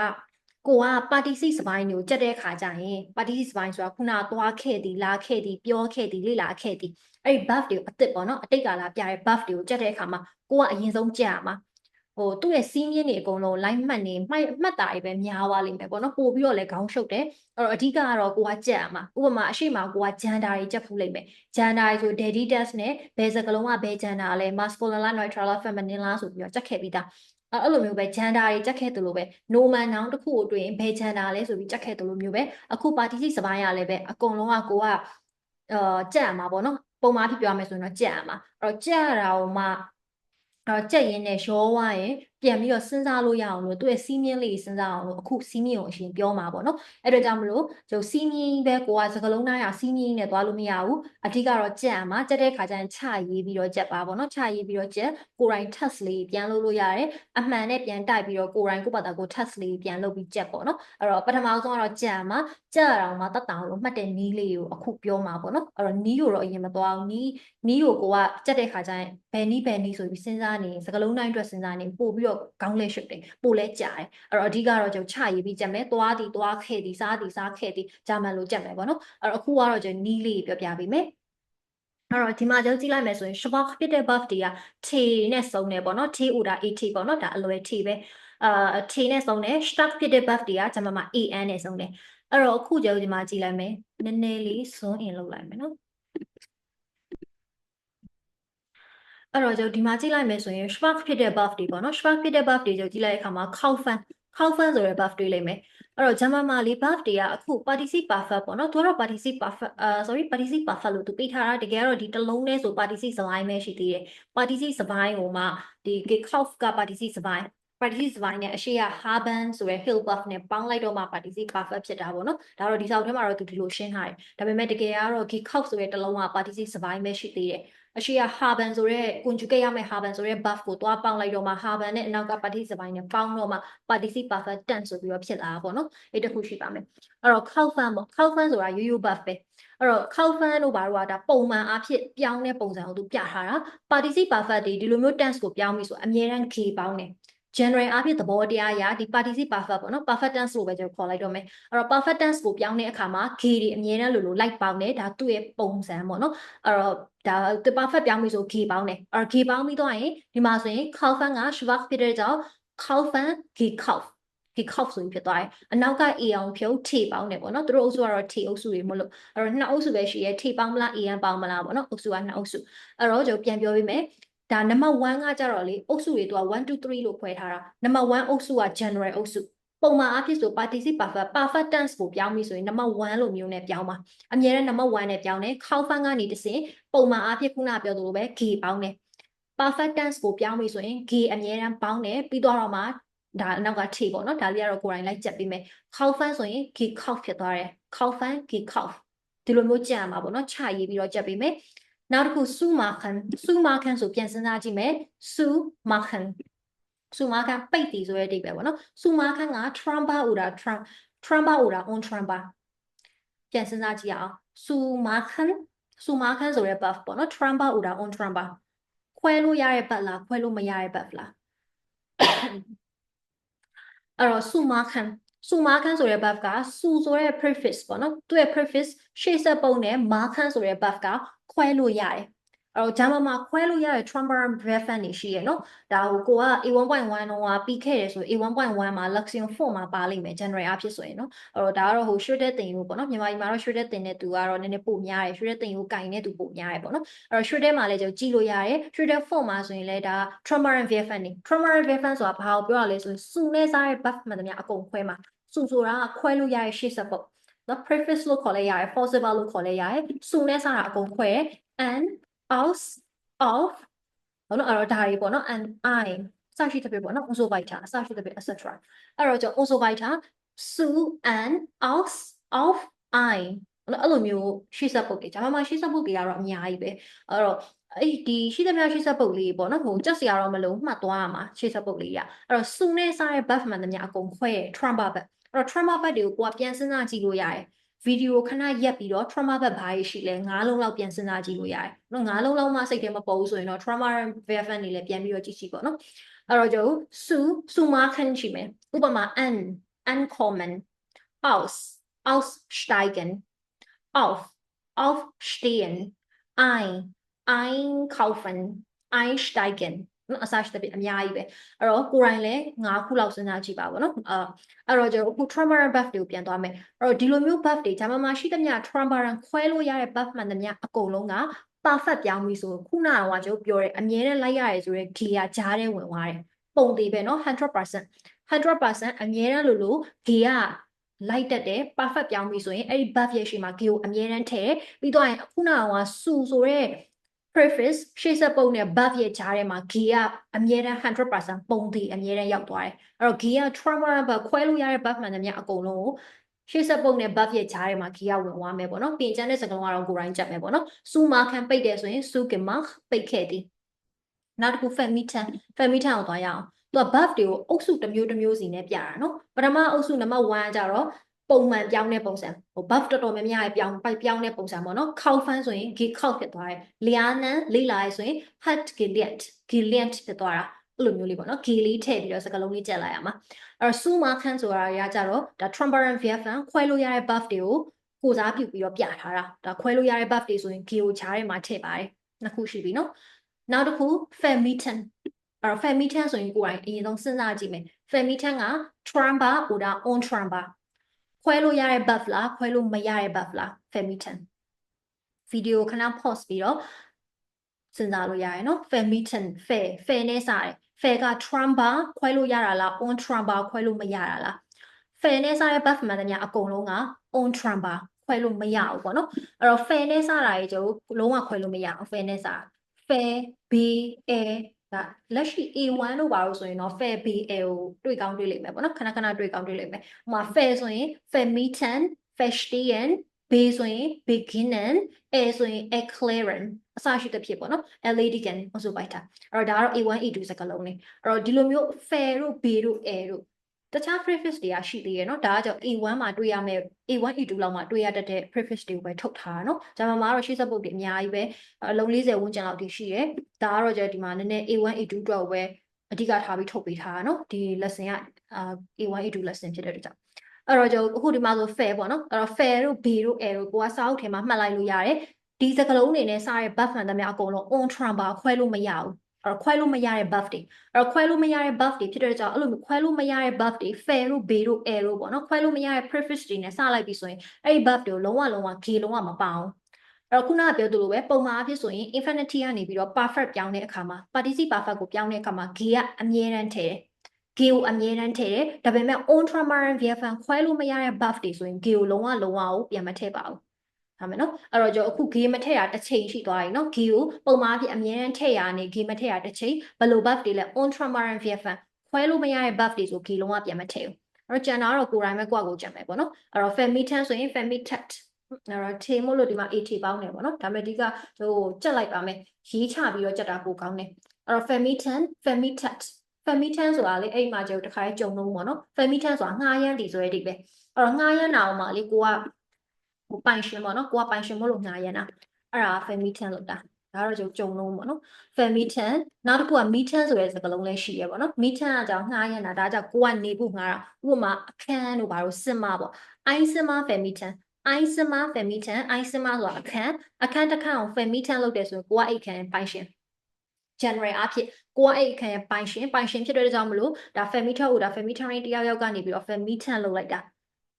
ကိုက participle စပိုင်းကိုကြက်တဲ့ခါကျရင် participle စပိုင်းဆိုတာခုနသွားခဲ့သည်လာခဲ့သည်ပြောခဲ့သည်လေ့လာခဲ့သည်အဲ့ဒီ verb တွေကိုအစ်စ်ပေါ့နော်အတိတ်ကာလပြတဲ့ verb တွေကိုကြက်တဲ့အခါမှာကိုကအရင်ဆုံးကြက်ရမှာသူ့ရဲ့စီးမြင့်တွေအကုန်လုံး line မှတ်နေမှတ်တာတွေပဲများသွားလိမ့်မယ်ပေါ့နော်ပို့ပြီးတော့လည်းခေါင်းရှုပ်တယ်အဲ့တော့အဓိကကတော့ကိုကကြက်ရမှာဥပမာအရှိမကိုက gender တွေကြက်ဖူးလိမ့်မယ် gender ဆို daddy test နဲ့ဘယ်စကားလုံးကဘယ် gender လဲ masculine လား neutral လား feminine လားဆိုပြီးတော့ကြက်ခဲ့ပြီးသားအဲ့လိုမျိုးပဲ gender တွေကြက်ခဲ့သလိုပဲ noun noun တစ်ခုကိုတွေ့ရင်ဘယ် gender လဲဆိုပြီးကြက်ခဲ့သလိုမျိုးပဲအခု participle စပိုင်းရလည်းပဲအကုန်လုံးကကိုကကြက်ရမှာပေါ့နော်ပုံမှန်ဖြစ်ပြောမယ်ဆိုရင်တော့ကြက်ရမှာအဲ့တော့ကြက်ရတာကိုမှကြက်ရင်းနဲ့ရောဝါရင်ပြန်ပြီးတော့စဉ်းစားလို့ရအောင်လို့သူ့ရဲ့စီးမြင့်လေးစဉ်းစားအောင်လို့အခုစီးမြင့်ကိုအရင်ပြောမှာပေါ့နော်အဲ့ဒါကြောင့်မလို့ကျွန်တော်စီးမြင့်ပဲကိုကစကလုံးသားရစီးမြင့်နဲ့သွားလို့မရဘူးအဓိကတော့ကြက်ရမှာကြက်တဲ့ခါကျရင်ချရေးပြီးတော့ကြက်ပါပေါ့နော်ချရေးပြီးတော့ကြက်ကိုယ်တိုင် test လေးပြန်လုပ်လို့ရတယ်အမှန်နဲ့ပြန်တိုက်ပြီးတော့ကိုယ်တိုင်ကိုယ့်ဘာသာကို test လေးပြန်လုပ်ပြီးကြက်ပေါ့နော်အဲ့တော့ပထမဆုံးကတော့ကြက်ရမှာကြက်ရအောင်မှတတ်တောင်လို့မှတ်တဲ့နီးလေးကိုအခုပြောမှာပေါ့နော်အဲ့တော့နီးကိုတော့အရင်မသွားအောင်နီးကိုကကြက်တဲ့ခါကျရင်ဘယ်နီးဆိုပြီးစဉ်းစားနေစကလုံးတိုင်းအတွက်စဉ်းစားနေပို့ပြီးတော့ခေါင်းလဲရှုပ်တယ်ပို့လဲကြာတယ်အဲ့တော့အဓိကတော့ကျွန်တော်ချရေးပြီးကြက်မယ်သွားသည်သွားခဲ့သည်စားသည်စားခဲ့သည်ဂျာမန်လိုကြက်မယ်ပေါ့နော်အဲ့တော့အခုကတော့ကျွန်တော်နီးလေးပြောပြပေးမယ်အဲ့တော့ဒီမှာကျွန်တော်ကြည့်လိုက်မယ်ဆိုရင် schwach ဖြစ်တဲ့ verb တွေက t နဲ့ဆုံးတယ်ပေါ့နော် t ဥတာ et ပေါ့နော်ဒါအလွယ် t ပဲt နဲ့ဆုံးတယ် stark ဖြစ်တဲ့ verb တွေကဂျာမန်မှာ en နဲ့ဆုံးတယ်အဲ့တော့အခုကျွန်တော်ဒီမှာကြည့်လိုက်မယ်နည်းနည်းလေး zoom in လုပ်လိုက်မယ်နော်အဲ့တော့ကျွန်တော်ဒီမှာကြည့်လိုက်မယ်ဆိုရင် schwach ဖြစ်တဲ့ verb တွေပေါ့နော် schwach ဖြစ်တဲ့ verb တွေကျွန်တော်ကြည့်လိုက်တဲ့အခါမှာ kaufen ဆိုတဲ့ verb တွေ့လိမ့်မယ်အဲ့တော့ဂျာမန်မှာလေ verb တွေကအခု participle perfect ပေါ့နော်သူကတော့ participle perfect participle perfect လို့သူပေးထားတာတကယ်တော့ဒီတစ်လုံးနဲ့ဆို participle စပိုင်းပဲရှိသေးတယ် participle စပိုင်းကိုမှဒီ kauf က participle စပိုင်း participle စပိုင်းနဲ့အရှိက haben ဆိုရယ် hill buff နဲ့ပေါင်းလိုက်တော့မှ participle perfect ဖြစ်တာပေါ့နော်ဒါတော့ဒီစာအုပ်ထဲမှာတော့သူဒီလိုရှင်းထားတယ်ဒါပေမဲ့တကယ်ကတော့ kauf ဆိုရယ်တစ်လုံးက participle စပိုင်းပဲရှိသေးတယ်အရှိက haben ဆိုရဲ conjugate ရမယ့် haben ဆိုရဲ verb ကိုတွားပေါင်းလိုက်တော့မှ haben နဲ့အနောက်က participle စပိုင်းနဲ့ပေါင်းတော့မှ participle perfect tense ဆိုပြီးတော့ဖြစ်လာတာပေါ့နော်အဲ့တခုရှိပါမယ်အဲ့တော့ kaufen ပေါ့ kaufen ဆိုတာရိုးရိုး verb ပဲအဲ့တော့ kaufen တို့ဘာလို့ကဒါပုံမှန်အားဖြင့်ပြောင်းတဲ့ပုံစံကိုသူပြထားတာ participle perfect တွေဒီလိုမျိုး tense ကိုပြောင်းပြီဆိုအမြဲတမ်း k ပေါင်းတယ်general အဖြစ်သဘောတရားအရဒီ participle perfect ပေါ့နော် perfect tense လို့ပဲကျွန်တော်ခေါ်လိုက်တော့မယ်အဲ့တော့ perfect tense ကိုပြောင်းတဲ့အခါမှာ k တွေအမြဲတမ်းလိုလိုက်ပေါင်းတယ်ဒါသူ့ရဲ့ပုံစံပေါ့နော်အဲ့တော့ဒါ perfect ပြောင်းပြီဆို k ပေါင်းတယ်အဲ့တော့ k ပေါင်းပြီးတော့ရင်ဒီမှာဆိုရင် kaufen က schwach ဖြစ်တဲ့ကြောင့် kaufen gekauft ဆိုပြီးဖြစ်သွားတယ်အနောက်က a အောင်ဖြုတ် t ပေါင်းတယ်ပေါ့နော်သူတို့အုပ်စုကတော့ t အုပ်စုတွေမလို့အဲ့တော့နှစ်အုပ်စုပဲရှိရဲ t ပေါင်းမလား a ပေါင်းမလားပေါ့နော်အုပ်စုကနှစ်အုပ်စုအဲ့တော့ကျွန်တော်ပြန်ပြောပေးမယ် ဒါ number 1ကကြတော့လေအုပ်စုတွေသူက1 2 3လို့ခွဲထားတာ number 1အုပ်စုက general အုပ်စုပုံမှန်အားဖြင့်ဆို participle perfect tense ကိုပြောင်းပြီးဆိုရင် number 1လို့မျိုးနဲ့ပြောင်းပါအမြဲတမ်း number 1နဲ့ပြောင်းတယ်ခေါက်ဖန်းကနေတစ်စင်ပုံမှန်အားဖြင့်ခုနပြောသလိုပဲ g ပေါင်းတယ် perfect tense ကိုပြောင်းပြီးဆိုရင် g အမြဲတမ်းပေါင်းတယ်ပြီးတော့မှဒါနောက်က t ပေါ့နော်ဒါလေးကတော့ကိုယ်တိုင်လိုက်ကြက်ပေးမယ်ခေါက်ဖန်းဆိုရင် g ခေါက်ဖြစ်သွားတယ်ခေါက်ဖန်း g ခေါက်ဒီလိုမျိုးကြက်ရမှာပေါ့နော်ခြာရေးပြီးတော့ကြက်ပေးမယ်နောက်တစ်ခု စုမာခန်ဆိုပြန်စဉ်းစားကြည့်မယ်စုမာခန်ပိတ်တီဆိုတဲ့အဓိပ္ပာယ်ပေါ့နော်စုမာခန်က tramba oder on tramba ပြန်စဉ်းစားကြည့်အောင်စုမာခန်ဆိုတဲ့ verb ပေါ့နော် tramba oder on tramba ခွဲလို့ရတဲ့ verb လားခွဲလို့မရတဲ့ verb လားအဲ့တော့စုမာခန်ဆိုတဲ့ verb ကစုဆိုတဲ့ prefix ပေါ့နော်သူ့ရဲ့ prefix ရှေ့ဆက်ပုံနဲ့မာခန်ဆိုတဲ့ verb ကခွဲလို့ရတယ်အဲ့တော့ဂျာမန်မှာခွဲလို့ရတဲ့ triumvirate verb နေရှိရနော်ဒါကိုကိုက A1.1 တော့ပြီးခဲ့တယ်ဆို A1.1 မှာ lexion 4မှာပါလိမ့်မယ် general အဖြစ်ဆိုရင်နော်အဲ့တော့ဒါကတော့ဟို short တဲ့တင်လို့ပေါ့နော်မြန်မာပြည်မှာတော့ short တဲ့တင်တဲ့သူကတော့နည်းနည်းပိုများတယ် short တဲ့တင်ကိုကင်တဲ့သူပိုများတယ်ပေါ့နော်အဲ့တော့ short တဲ့မှာလည်းကြည့်လို့ရတယ် short တဲ့ 4မှာဆိုရင်လည်းဒါ triumvirate verb နေ triumvirate verb ဆိုတာဘာကိုပြောရလဲဆိုရင်စုနဲ့စားတဲ့ verb မှန်သမျှအကုန်ခွဲမှာစုဆိုတာခွဲလို့ရတဲ့ရှေ့ဆက်ပုံနော် prefix လို့ခေါ်လဲရတယ် possible လို့ခေါ်လဲရတယ်စုနဲ့စားတာအကုန်ခွဲ and aus of ဘောနော်အဲ့တော့ဒါတွေပေါ့နော် and I စရှိတဲ့ပြပေါ့နော် also vita စရှိတဲ့ပြ etc အဲ့တော့ကျွန်တော် also vita su and aus of I အဲ့လိုမျိုးရှေ့ဆက်ပုတ်တွေဂျာမန်မှာရှေ့ဆက်ပုတ်တွေကတော့အများကြီးပဲအဲ့တော့အဲ့ဒီရှိသမျှရှေ့ဆက်ပုတ်လေးပေါ့နော်ဟိုကြက်စရာတော့မလုံးမှတ်သွားရမှာရှေ့ဆက်ပုတ်လေးရအဲ့တော့ su နဲ့စားတဲ့ verb မှန်သမျှအကုန်ခွဲ trumpa verb အဲ့တော့ trumpa verb တွေကိုကိုကပြန်စဉ်းစားကြည့်လို့ရတယ်ဗီဒီယိုခဏရက်ပြီးတော့ trauma ဘက်ဘာရှိလဲ9လုံးလောက်ပြန်စဉ်းစားကြည့်လို့ရတယ်။နော်9လုံးလောက်မှစိတ်ထဲမပေါ်ဘူးဆိုရင်တော့ trauma verb နေလည်းပြန်ပြီးတော့ကြည့်ပေါ့နော်။အဲ့တော့ကျုပ်စုမာခန်းရှိမယ်။ဥပမာ uncommon aussteigen aufstehen einkaufen einsteigenနော်အစားရှိတဲ့ပြအများကြီးပဲအဲ့တော့ကိုယ်တိုင်လည်း9ခုလောက်စဉ်းစားကြည့်ပါဘောနော်အဲ့တော့ကျွန်တော်အခု triumvirate verb တွေကိုပြန်သွားမယ်အဲ့တော့ဒီလိုမျိုး verb တွေဂျာမန်မှာရှိသမျှ triumvirate ခွဲလို့ရတဲ့ verb မှန်သမျှအကုန်လုံးက perfect ပြောင်းပြီဆိုခုနကကျွန်တော်ပြောတယ်အမြဲတမ်းလိုက်ရတယ်ဆိုရဲ G ကကြားထဲဝင်သွားတယ်ပုံသေးပဲနော်100% အမြဲတမ်းလို့ G ကလိုက်တက်တယ် perfect ပြောင်းပြီဆိုရင်အဲ့ဒီ verb ရဲ့ရှေ့မှာ G ကိုအမြဲတမ်းထည့်ပြီးတော့ခုနကစုဆိုတဲ့ prefix ရှေ့ဆက်ပုံနဲ့ verb ရဲ့ကြားထဲမှာ G ကအမြဲတမ်း 100% ပုံတည်အမြဲတမ်းရောက်သွားတယ်အဲ့တော့ G က triumvirate verb ခွဲလို့ရတဲ့ verb မှန်သမျှအကုန်လုံးကိုရှေ့ဆက်ပုံနဲ့ verb ရဲ့ကြားထဲမှာ G ကဝင်သွားမယ်ပေါ့နော်ပြင်ကျန်တဲ့စကားလုံးကတော့ကိုယ်တိုင်းကြက်မယ်ပေါ့နော်စုမာခံပိတ်တယ်ဆိုရင် စုကမပိတ်ခဲ့သည်နောက်တစ်ခု femitan ကိုသွားရအောင်သူက verb တွေကိုအုပ်စုတစ်မျိုးစီနဲ့ပြတာနော်ပထမအုပ်စုနံပါတ်1ကကြတော့ပုံမှန်ပြောင်းတဲ့ပုံစံဟို buff တော်တော်များများပြောင်းတဲ့ပုံစံပေါ့နော်ခောက်ဖန်းဆိုရင် g ခောက်ဖြစ်သွားတယ်လျာနန်လေးလာဆိုရင် hat gilliant ဖြစ်သွားတာအဲ့လိုမျိုးလေးပေါ့နော် g လေးထည့်ပြီးတော့စကားလုံးလေးကြက်လိုက်ရမှာအဲ့တော့ suma khan ဆိုတာရကြတော့ဒါ triumvirate verb ခွဲလို့ရတဲ့ buff တွေကိုကိုစားပြုပြီးတော့ပြထားတာဒါခွဲလို့ရတဲ့ buff တွေဆိုရင် g ကိုခြားထဲမှာထည့်ပါတယ်နှစ်ခုရှိပြီနော်နောက်တစ်ခု femitan အဲ့တော့ femitan ဆိုရင်ကိုယ်တိုင်အရင်ဆုံးစဉ်းစားကြည့်မယ် femitan က tramba oder on tramba ခွဲလို့ရတဲ့ buff လားခွဲလို့မရတဲ့ buff လား femitan ဗီဒီယိုခဏ pause ပြီးတော့စဉ်းစားလို့ရတယ်နော် femitan fair နဲ့စတယ် fair က tramba ခွဲလို့ရတာလား on tramba ခွဲလို့မရတာလား fair နဲ့စတဲ့ buff မှန်တယ်များအကုန်လုံးက on tramba ခွဲလို့မရဘူးပေါ့နော်အဲ့တော့ fair နဲ့စတာရေကျိုးလုံးဝခွဲလို့မရအောင် fair နဲ့စ fair b a ဒါလက်ရှိ A1 လို့ပါလို့ဆိုရင်တော့ fair BA ကိုတွေ့ကောင်းတွေ့လိမ့်မယ်ပေါ့နော်ခဏတွေ့ကောင်းတွေ့လိမ့်မယ်ဟိုမှာ fair ဆိုရင် vermieten verstehen B ဆိုရင် beginnen A ဆိုရင် erklären အစရှိတဲ့ဖြစ်ပေါ့နော် erledigen ဆိုပိုက်တာအဲ့တော့ဒါကတော့ A1 A2 စကားလုံးလေးအဲ့တော့ဒီလိုမျိုး fair တို့ B တို့ A တို့တခြား prefix တွေကရှိသေးရနော်ဒါကကြောင့် A1 မှာတွေ့ရမယ် A1 A2 လောက်မှာတွေ့ရတတ်တဲ့ prefix တွေကိုပဲထုတ်ထားတာနော်ဂျာမန်မှာတော့ရှေ့ဆက်ပုတ်တွေအများကြီးပဲအလုံး40ဝန်းကျင်လောက်ထိရှိတယ်ဒါကတော့ကျဒီမှာနည်းနည်း A1 A2 အတွက်ပဲအဓိကထားပြီးထုတ်ပေးထားတာနော်ဒီ lesson ကA1 A2 lesson ဖြစ်တဲ့အတွက်ကြောင့်အဲ့တော့ကျွန်တော်အခုဒီမှာဆို fair ပေါ့နော်အဲ့တော့ fair တို့ B တို့ A တို့ကိုကစာအုပ်ထဲမှာမှတ်လိုက်လို့ရတယ်ဒီစကားလုံးတွေနဲ့စားတဲ့ buff မှန်သမျှအကုန်လုံး on tramba ခွဲလို့မရဘူးအဲ့တော့ခွဲလို့မရတဲ့ buff တွေအဲ့တော့ခွဲလို့မရတဲ့ buff တွေဖြစ်တဲ့ကြောင့်အဲ့လိုမျိုးခွဲလို့မရတဲ့ buff တွေ fair တို့ B တို့ A တို့ပေါ့နော်ခွဲလို့မရတဲ့ prefix တွေနဲ့စလိုက်ပြီဆိုရင်အဲ့ဒီ buff တွေကိုလုံးဝ G လုံးဝမပေါအောင် အဲ့တော့ခုနကပြောသလိုပဲပုံမှန်အဖြစ်ဆိုရင် infinity ကနေပြီးတော့ perfect ပြောင်းတဲ့အခါမှာ participle perfect ကိုပြောင်းတဲ့အခါမှာ g ကအမြဲတမ်းထည့်တယ် g ကိုအမြဲတမ်းထည့်တယ်ဒါပေမဲ့ ultramarine VFN ခွဲလို့မရတဲ့ buff တွေဆိုရင် g ကိုလုံးဝကိုပြန်မထည့်ပါဘူးဒါမယ်နော်အဲ့တော့ကျွန်တော်အခု g မထည့်တာတစ်ချိန်ရှိသွားပြီနော် g ကိုပုံမှန်အဖြစ်အမြဲတမ်းထည့်ရနေ g မထည့်တာတစ်ချိန်ဘယ်လို buff တွေလဲ ultramarine VFN ခွဲလို့မရတဲ့ buff တွေဆို g လုံးဝပြန်မထည့်ဘူးအဲ့တော့ကျန်တာတော့ကိုယ်တိုင်ပဲကိုယ့်ကိုကြံမယ်ပေါ့နော်အဲ့တော့ femitan ဆိုရင် femitat အဲ့တော့ထေမို့လို့ဒီမှာ AT ပေါင်းနေပေါ့နော်ဒါပေမဲ့ဒီကဟိုကြက်လိုက်ပါမယ်ရေးချပြီးတော့ကြက်တာပိုကောင်းတယ်အဲ့တော့ femitan femitat femitan ဆိုတာလေအဲ့မှာကျတော့တခါကြုံလုံးပေါ့နော် femitan ဆိုတာငှားရမ်းတည်ဆိုတဲ့ဒီပဲအဲ့တော့ငှားရမ်းတာအောင်မှာလေကိုကပိုင်ရှင်ပေါ့နော်ကိုကပိုင်ရှင်မို့လို့ငှားရမ်းတာအဲ့ဒါ femitan လို့တာဒါတော့ကြုံလုံးပေါ့နော် femitan နောက်တစ်ခုက metan ဆိုတဲ့စကားလုံးလေးရှိရပေါ့နော် metan ကကြောင့်ငှားရမ်းတာဒါကြောင့်ကိုကနေဖို့ငှားတာဥပမာအခန်းတို့ဘာလို့စင်မပေါ့ I စင်မ femitan I စင်မ femitan I စင်မဆိုတာအခန်းတစ်ခန်းကို femitan လုပ်တယ်ဆိုရင်ကိုကအဲ့အခန်းပိုင်ရှင် general အဖြစ်ကိုကအဲ့အခန်းရဲ့ပိုင်ရှင်ဖြစ်တဲ့ကြောင့်မလို့ဒါ femitan ကိုဒါ femitarian တယောက်ကနေပြီးတော့ femitan လုပ်လိုက်တာ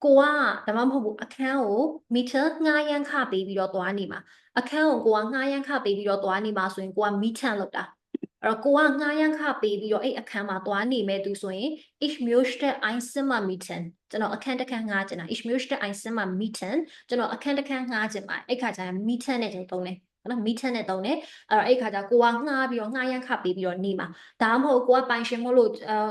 ကိုကဒါမှမဟုတ်ဘူးအခန်းကို meter ငှားရမ်းခပေးပြီးတော့သွားနေမှာအခန်းကိုကငှားရမ်းခပေးပြီးတော့သွားနေမှာဆိုရင်ကိုက meter လုပ်တာအဲ့တော့ကိုကငှားရမ်းခပေးပြီးတော့အဲ့အခန်းမှာသွားနေမဲ့သူဆိုရင် ich möchte ein Zimmer mieten ကျွန်တော်အခန်းတစ်ခန်းငှားချင်တာ ich möchte ein Zimmer mieten ကျွန်တော်အခန်းတစ်ခန်းငှားချင်ပါအဲ့ခါကျရင် meter နဲ့တုံးတယ်နော် meter နဲ့တုံးတယ်အဲ့ခါကျကိုကငှားပြီးတော့ငှားရမ်းခပေးပြီးတော့နေမှာဒါမှမဟုတ်ကိုကပိုင်ရှင်မို့လို့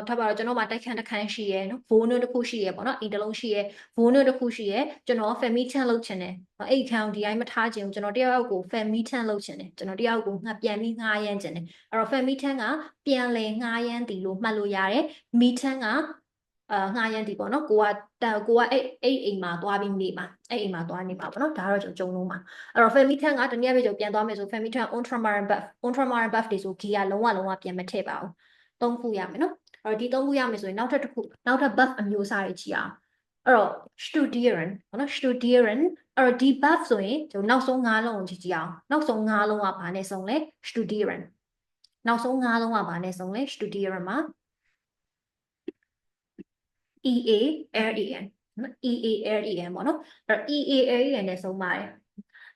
ထားပါတော့ကျွန်တော်မှာတိုက်ခန်းတစ်ခန်းရှိရဲနော်ဘိုးနွတစ်ခုရှိရဲပေါ့နော်အိမ်တစ်လုံးရှိရဲဘိုးနွတစ်ခုရှိရဲကျွန်တော် femitan လုပ်ချင်တယ်အဲ့ခန်းဒီတိုင်းမထားချင်ဘူးကျွန်တော်တယောက်ကို femitan လုပ်ချင်တယ်ကျွန်တော်တယောက်ကိုပြန်ပြီးငှားရမ်းချင်တယ်အဲ့တော့ femitan ကပြန်လေငှားရမ်းသည်လို့မှတ်လို့ရတယ် metan ကငှားရမ်းသည်ပေါ့နော်ကိုကအဲ့အိမ်မှာသွားပြီးနေမှာအဲ့အိမ်မှာသွားနေမှာပေါ့နော်ဒါတော့ကြုံလုံးမှာအဲ့တော့ femitan ကတနည်းအားဖြင့်ပြန်သွားမယ်ဆို femitan ultramarine buff တွေဆို G ကလုံးဝပြန်မထည့်ပါဘူးသုံးခုရမယ်နော်အဲ့တော့ဒီသုံးခုရမယ်ဆိုရင်နောက်ထပ် buff အမျိုးအစားတွေကြည့်အောင်အဲ့တော့ studieren ပေါ့နော် studieren အဲ့တော့ဒီ buff ဆိုရင်ကျွန်တော်နောက်ဆုံး၅လုံးကိုကြည့်အောင်နောက်ဆုံး၅လုံးကဘာနဲ့ဆုံးလဲ studieren နောက်ဆုံး၅လုံးကဘာနဲ့ဆုံးလဲ studieren မှာ EALEN နော် EALEN ပေါ့နော်အဲ့တော့ EALEN နဲ့ဆုံးပါတယ်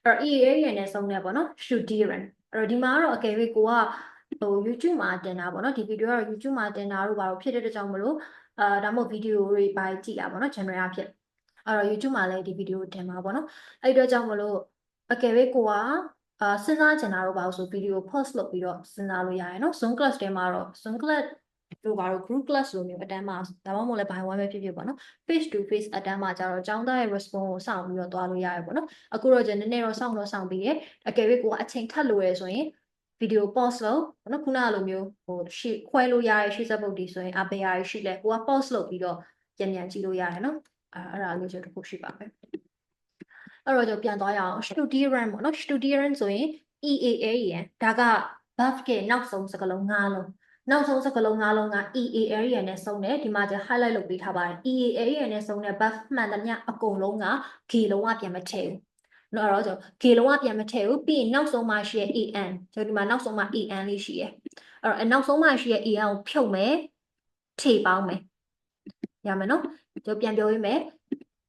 အဲ့တော့ EALEN နဲ့ဆုံးတယ်ပေါ့နော် studieren အဲ့တော့ဒီမှာကတော့အကယ်၍ကိုကYouTube မှာတင်တာပေါ့နော်ဒီဗီဒီယိုကတော့ YouTube မှာတင်တာတို့ဘာလို့ဖြစ်တဲ့ကြောင့်မလို့ဒါမှမဟုတ်ဗီဒီယိုတွေပါကြည့်တာပေါ့နော် general အဖြစ်အဲ့တော့ YouTube မှာလည်းဒီဗီဒီယိုတင်မှာပေါ့နော်အဲ့တော့ကြောင့်မလို့အကယ်၍ကိုကစဉ်းစားချင်တာတို့ဘာလို့ဆိုဗီဒီယို pause လုပ်ပြီးတော့စဉ်းစားလို့ရတယ်နော် Zoom class ထဲမှာတော့ Zoom class တို့ဘာလို့ group class လိုမျိုးအတန်းမှာဒါမှမဟုတ်လည်း by one ပဲဖြစ်ဖြစ်ပေါ့နော် face to face အတန်းမှာကျတော့ကျောင်းသားရဲ့ response ကိုစောင့်ပြီးတော့သွားလို့ရတယ်ပေါ့နော်အခုတော့နည်းနည်းတော့စောင့်ပြီးရဲအကယ်၍ကိုကအချိန်ထပ်လို့ရဆိုရင်ဗီဒီယို pause လုပ်ပေါ့နော်ခုနကလိုမျိုးရှေ့ခွဲလို့ရတဲ့ရှေ့ဆက်ပုတ်ဒီဆိုရင်အဘေးရာရှိလဲကိုက pause လုပ်ပြီးတော့ပြန်ကြည့်လို့ရတယ်နော်အဲ့ဒါလေးတစ်ခုရှိပါမယ်အဲ့တော့ပြန်သွားရအောင် studieren ပေါ့နော် studieren ဆိုရင် EALEN ဒါက buff ရဲ့နောက်ဆုံးစကားလုံး၅လုံးနောက်ဆုံးစကားလုံး၅လုံးက EALEN နဲ့ဆုံးတယ်ဒီမှာကျ highlight လုပ်ပေးထားပါတယ် EALEN နဲ့ဆုံးတဲ့ buff မှန်သမျှအကုန်လုံးက G လုံးဝပြန်မထည့်ဘူးနော်အဲ့တော့G လုံးဝပြန်မထည့်ဘူးပြီးရင်နောက်ဆုံးမှရှိရဲ့ EN ကျွန်တော်ဒီမှာနောက်ဆုံးမှ EN လေးရှိရဲ့အဲ့တော့နောက်ဆုံးမှရှိရဲ့ EN ကိုဖြုတ်မယ်ထည့်ပေါင်းမယ်ရမယ်နော်ကျွန်တော်ပြန်ပြောပေးမယ်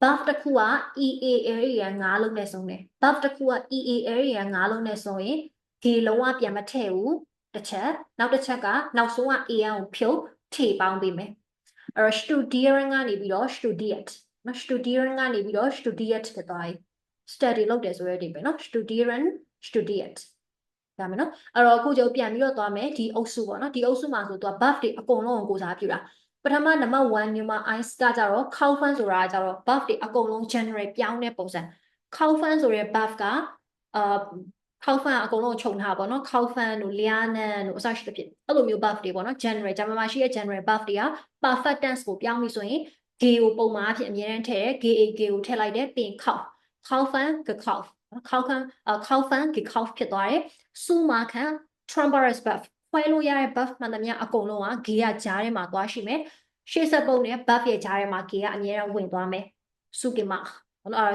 buff တစ်ခုက EALEN ၅လုံးနဲ့ဆုံးတယ် buff တစ်ခုက EALEN ၅လုံးနဲ့ဆုံးရင် G လုံးဝပြန်မထည့်ဘူးတစ်ချက်နောက်တစ်ချက်ကနောက်ဆုံးက AN ကိုဖြုတ်ထည့်ပေါင်းပေးမယ်အဲ့တော့ studieren ကနေပြီးတော့ studiet နော် studieren ကနေပြီးတော့ studiet ဖြစ်သွားပြီ study လုပ်တယ်ဆိုရတဲ့ပဲနော် studieren studiet ဒါမယ်နော်အဲ့တော့အခုကျပြန်ပြီးတော့သွားမယ်ဒီအုပ်စုပေါ့နော်ဒီအုပ်စုမှာဆိုတော့ buff တွေအကုန်လုံးကိုစားပြတာပထမနံပါတ်1မြန်မာ ice ကကြတော့ Kaufman ဆိုတာကကြတော့ buff တွေအကုန်လုံး generate ပြောင်းတဲ့ပုံစံ Kaufman ဆိုတဲ့ buff ကKaufman အကုန်လုံးခြုံထားပါတော့ Kaufman တို့ Lianen တို့အစရှိသဖြင့်အဲ့လိုမျိုး buff တွေပေါ့နော် general ဂျာမန်မှာရှိတဲ့ general buff တွေက perfect tense ကိုပြောင်းပြီးဆိုရင် G ကိုပုံမှန်အဖြစ်အမြဲတမ်းထည့်တယ် G ကိုထည့်လိုက်တယ်ပြီးရင် Kaufman gekauft Kaufman gekauft ဖြစ်သွားတယ်စုမာခံ Trumperis buff ခွဲလို့ရတဲ့ buff မှန်သမျှအကုန်လုံးက G ကကြားထဲမှာသွားရှိမယ်ရှေ့ဆက်ပုံနဲ့ buff ရဲ့ကြားထဲမှာ G ကအမြဲတမ်းဝင်သွားမယ် Zugemach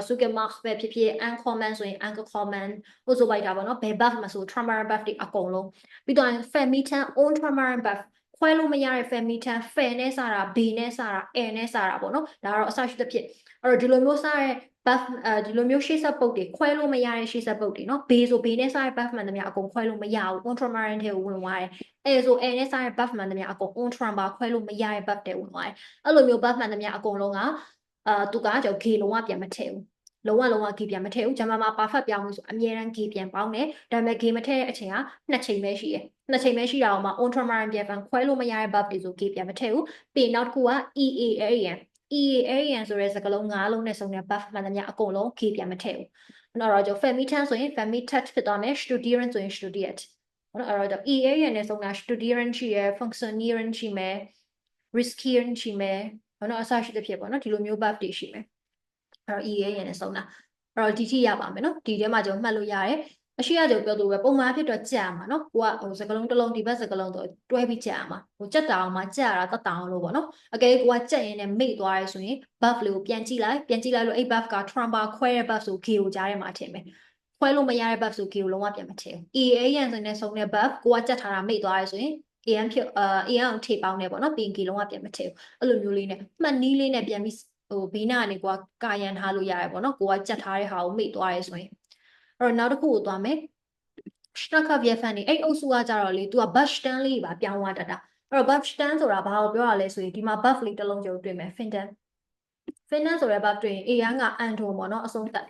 Zugemach ပဲဖြစ်ဖြစ် uncommon ဆိုရင် uncommon ဟိုဆိုလိုက်တာပေါ့နော်ဘယ် buff မှာဆို Trumperis buff တွေအကုန်လုံးပြီးတော့ Femitan own Trumperis buff ခွဲလို့မရတဲ့ femitan fair နဲ့စတာ b နဲ့စတာ a နဲ့စတာပေါ့နော်ဒါကတော့အစရှိသဖြင့်အဲ့တော့ဒီလိုမျိုးစတဲ့ buff ဒီလိုမျိုးရှေ့ဆက်ပုတ်တွေခွဲလို့မရတဲ့ရှေ့ဆက်ပုတ်တွေနော် b ဆို b နဲ့စတဲ့ buff မှန်သမျှအကုန်ခွဲလို့မရဘူး ultramarine ထဲကိုဝင်သွားတယ် a ဆို a နဲ့စတဲ့ buff မှန်သမျှအကုန် ultramarine ခွဲလို့မရတဲ့ buff တွေဝင်သွားတယ်အဲ့လိုမျိုး buff မှန်သမျှအကုန်လုံးကသူကကျွန်တော် K လုံးဝပြန်မထည့်ဘူးလုံးဝ K ပြန်မထည့်ဘူးဂျမမာ perfect ပြောင်းလို့ဆိုအမြဲတမ်း K ပြန်ပေါင်းတယ်ဒါပေမဲ့ K မထည့်တဲ့အချိန်က2ချိန်ပဲရှိတယ်2ချိန်ပဲရှိတာအောင်မှာ ultramarine ပြန်ခွဲလို့မရတဲ့ buff တွေဆို K ပြန်မထည့်ဘူးပြီးနောက်တစ်ခုက EAAN EAAN ဆိုတဲ့စကားလုံး၅လုံးနဲ့စုံတဲ့ buff မှန်သမျှအကုန်လုံး K ပြန်မထည့်ဘူးအဲ့တော့ကျွန်တော် femitan ဆိုရင် femitat ဖြစ်သွားမယ် studieren ဆိုရင် studiet အဲ့တော့ EAAN နဲ့စုံတာ studieren ရှိရယ် functioneren ရှိမယ် riskieren ရှိမယ်ဘာလို့အစရှိတဲ့ဖြစ်ပေါ့နော်ဒီလိုမျိုး buff တွေရှိမယ်အဲ့တော့ EA ရနဲ့ဆုံးတာအဲ့တော့ဒီထိရပါမယ်နော်ဒီထဲမှာကျွန်တော်မှတ်လို့ရတယ်အရှိရကျွန်တော်ပြောလို့ပဲပုံမှန်ဖြစ်တော့ကြက်ရမှာနော်ကိုကဟိုစကလုံးတစ်လုံးဒီဘက်စကလုံးတော့တွဲပြီးကြက်ရမှာဟိုကြက်တာအောင်မှာကြက်ရတာတတ်တာအောင်လို့ပေါ့နော်အကယ်ကိုကကြက်ရင်းနဲ့မိတ်သွားရဲဆိုရင် buff လေးကိုပြန်ကြည့်လိုက်လို့အဲ့ buff က trumper ခွဲတဲ့ buff ဆို K ကိုကြားထဲမှာထည့်မယ်ခွဲလို့မရတဲ့ buff ဆို K ကိုလုံးဝပြန်မထည့်ဘူး EA ရန်ဆိုတဲ့ဆုံးတဲ့ buff ကိုကကြက်ထားတာမိတ်သွားရဲဆိုရင် AM ဖြစ်AM ကိုထိပေါင်းနေပေါ့နော်ပြီးရင် K လုံးဝပြန်မထည့်ဘူးအဲ့လိုမျိုးလေးနဲ့မှတ်နီးလေးနဲ့ပြန်ပြီးဟိုဘေးနားကနေကိုကကာယံထားလို့ရတယ်ပေါ့နော်ကိုကကြက်ထားတဲ့ဟာကိုမိတ်သွားရဲဆိုရင်အဲ့တော့နောက်တစ်ခုကိုသွားမယ် Schnacker VFN နေအဲ့အုပ်စုကကြတော့လေ तू က buff stand လေးပါပြောင်းသွားတတ်တာအဲ့တော့ buff stand ဆိုတာဘာကိုပြောရလဲဆိုရင်ဒီမှာ buff လေးတစ်လုံးကျုပ်တွေ့မယ် Findan ဆိုတဲ့ buff တွေ့ရင် AN က Anton ပေါ့နော်အဆုံးသတ်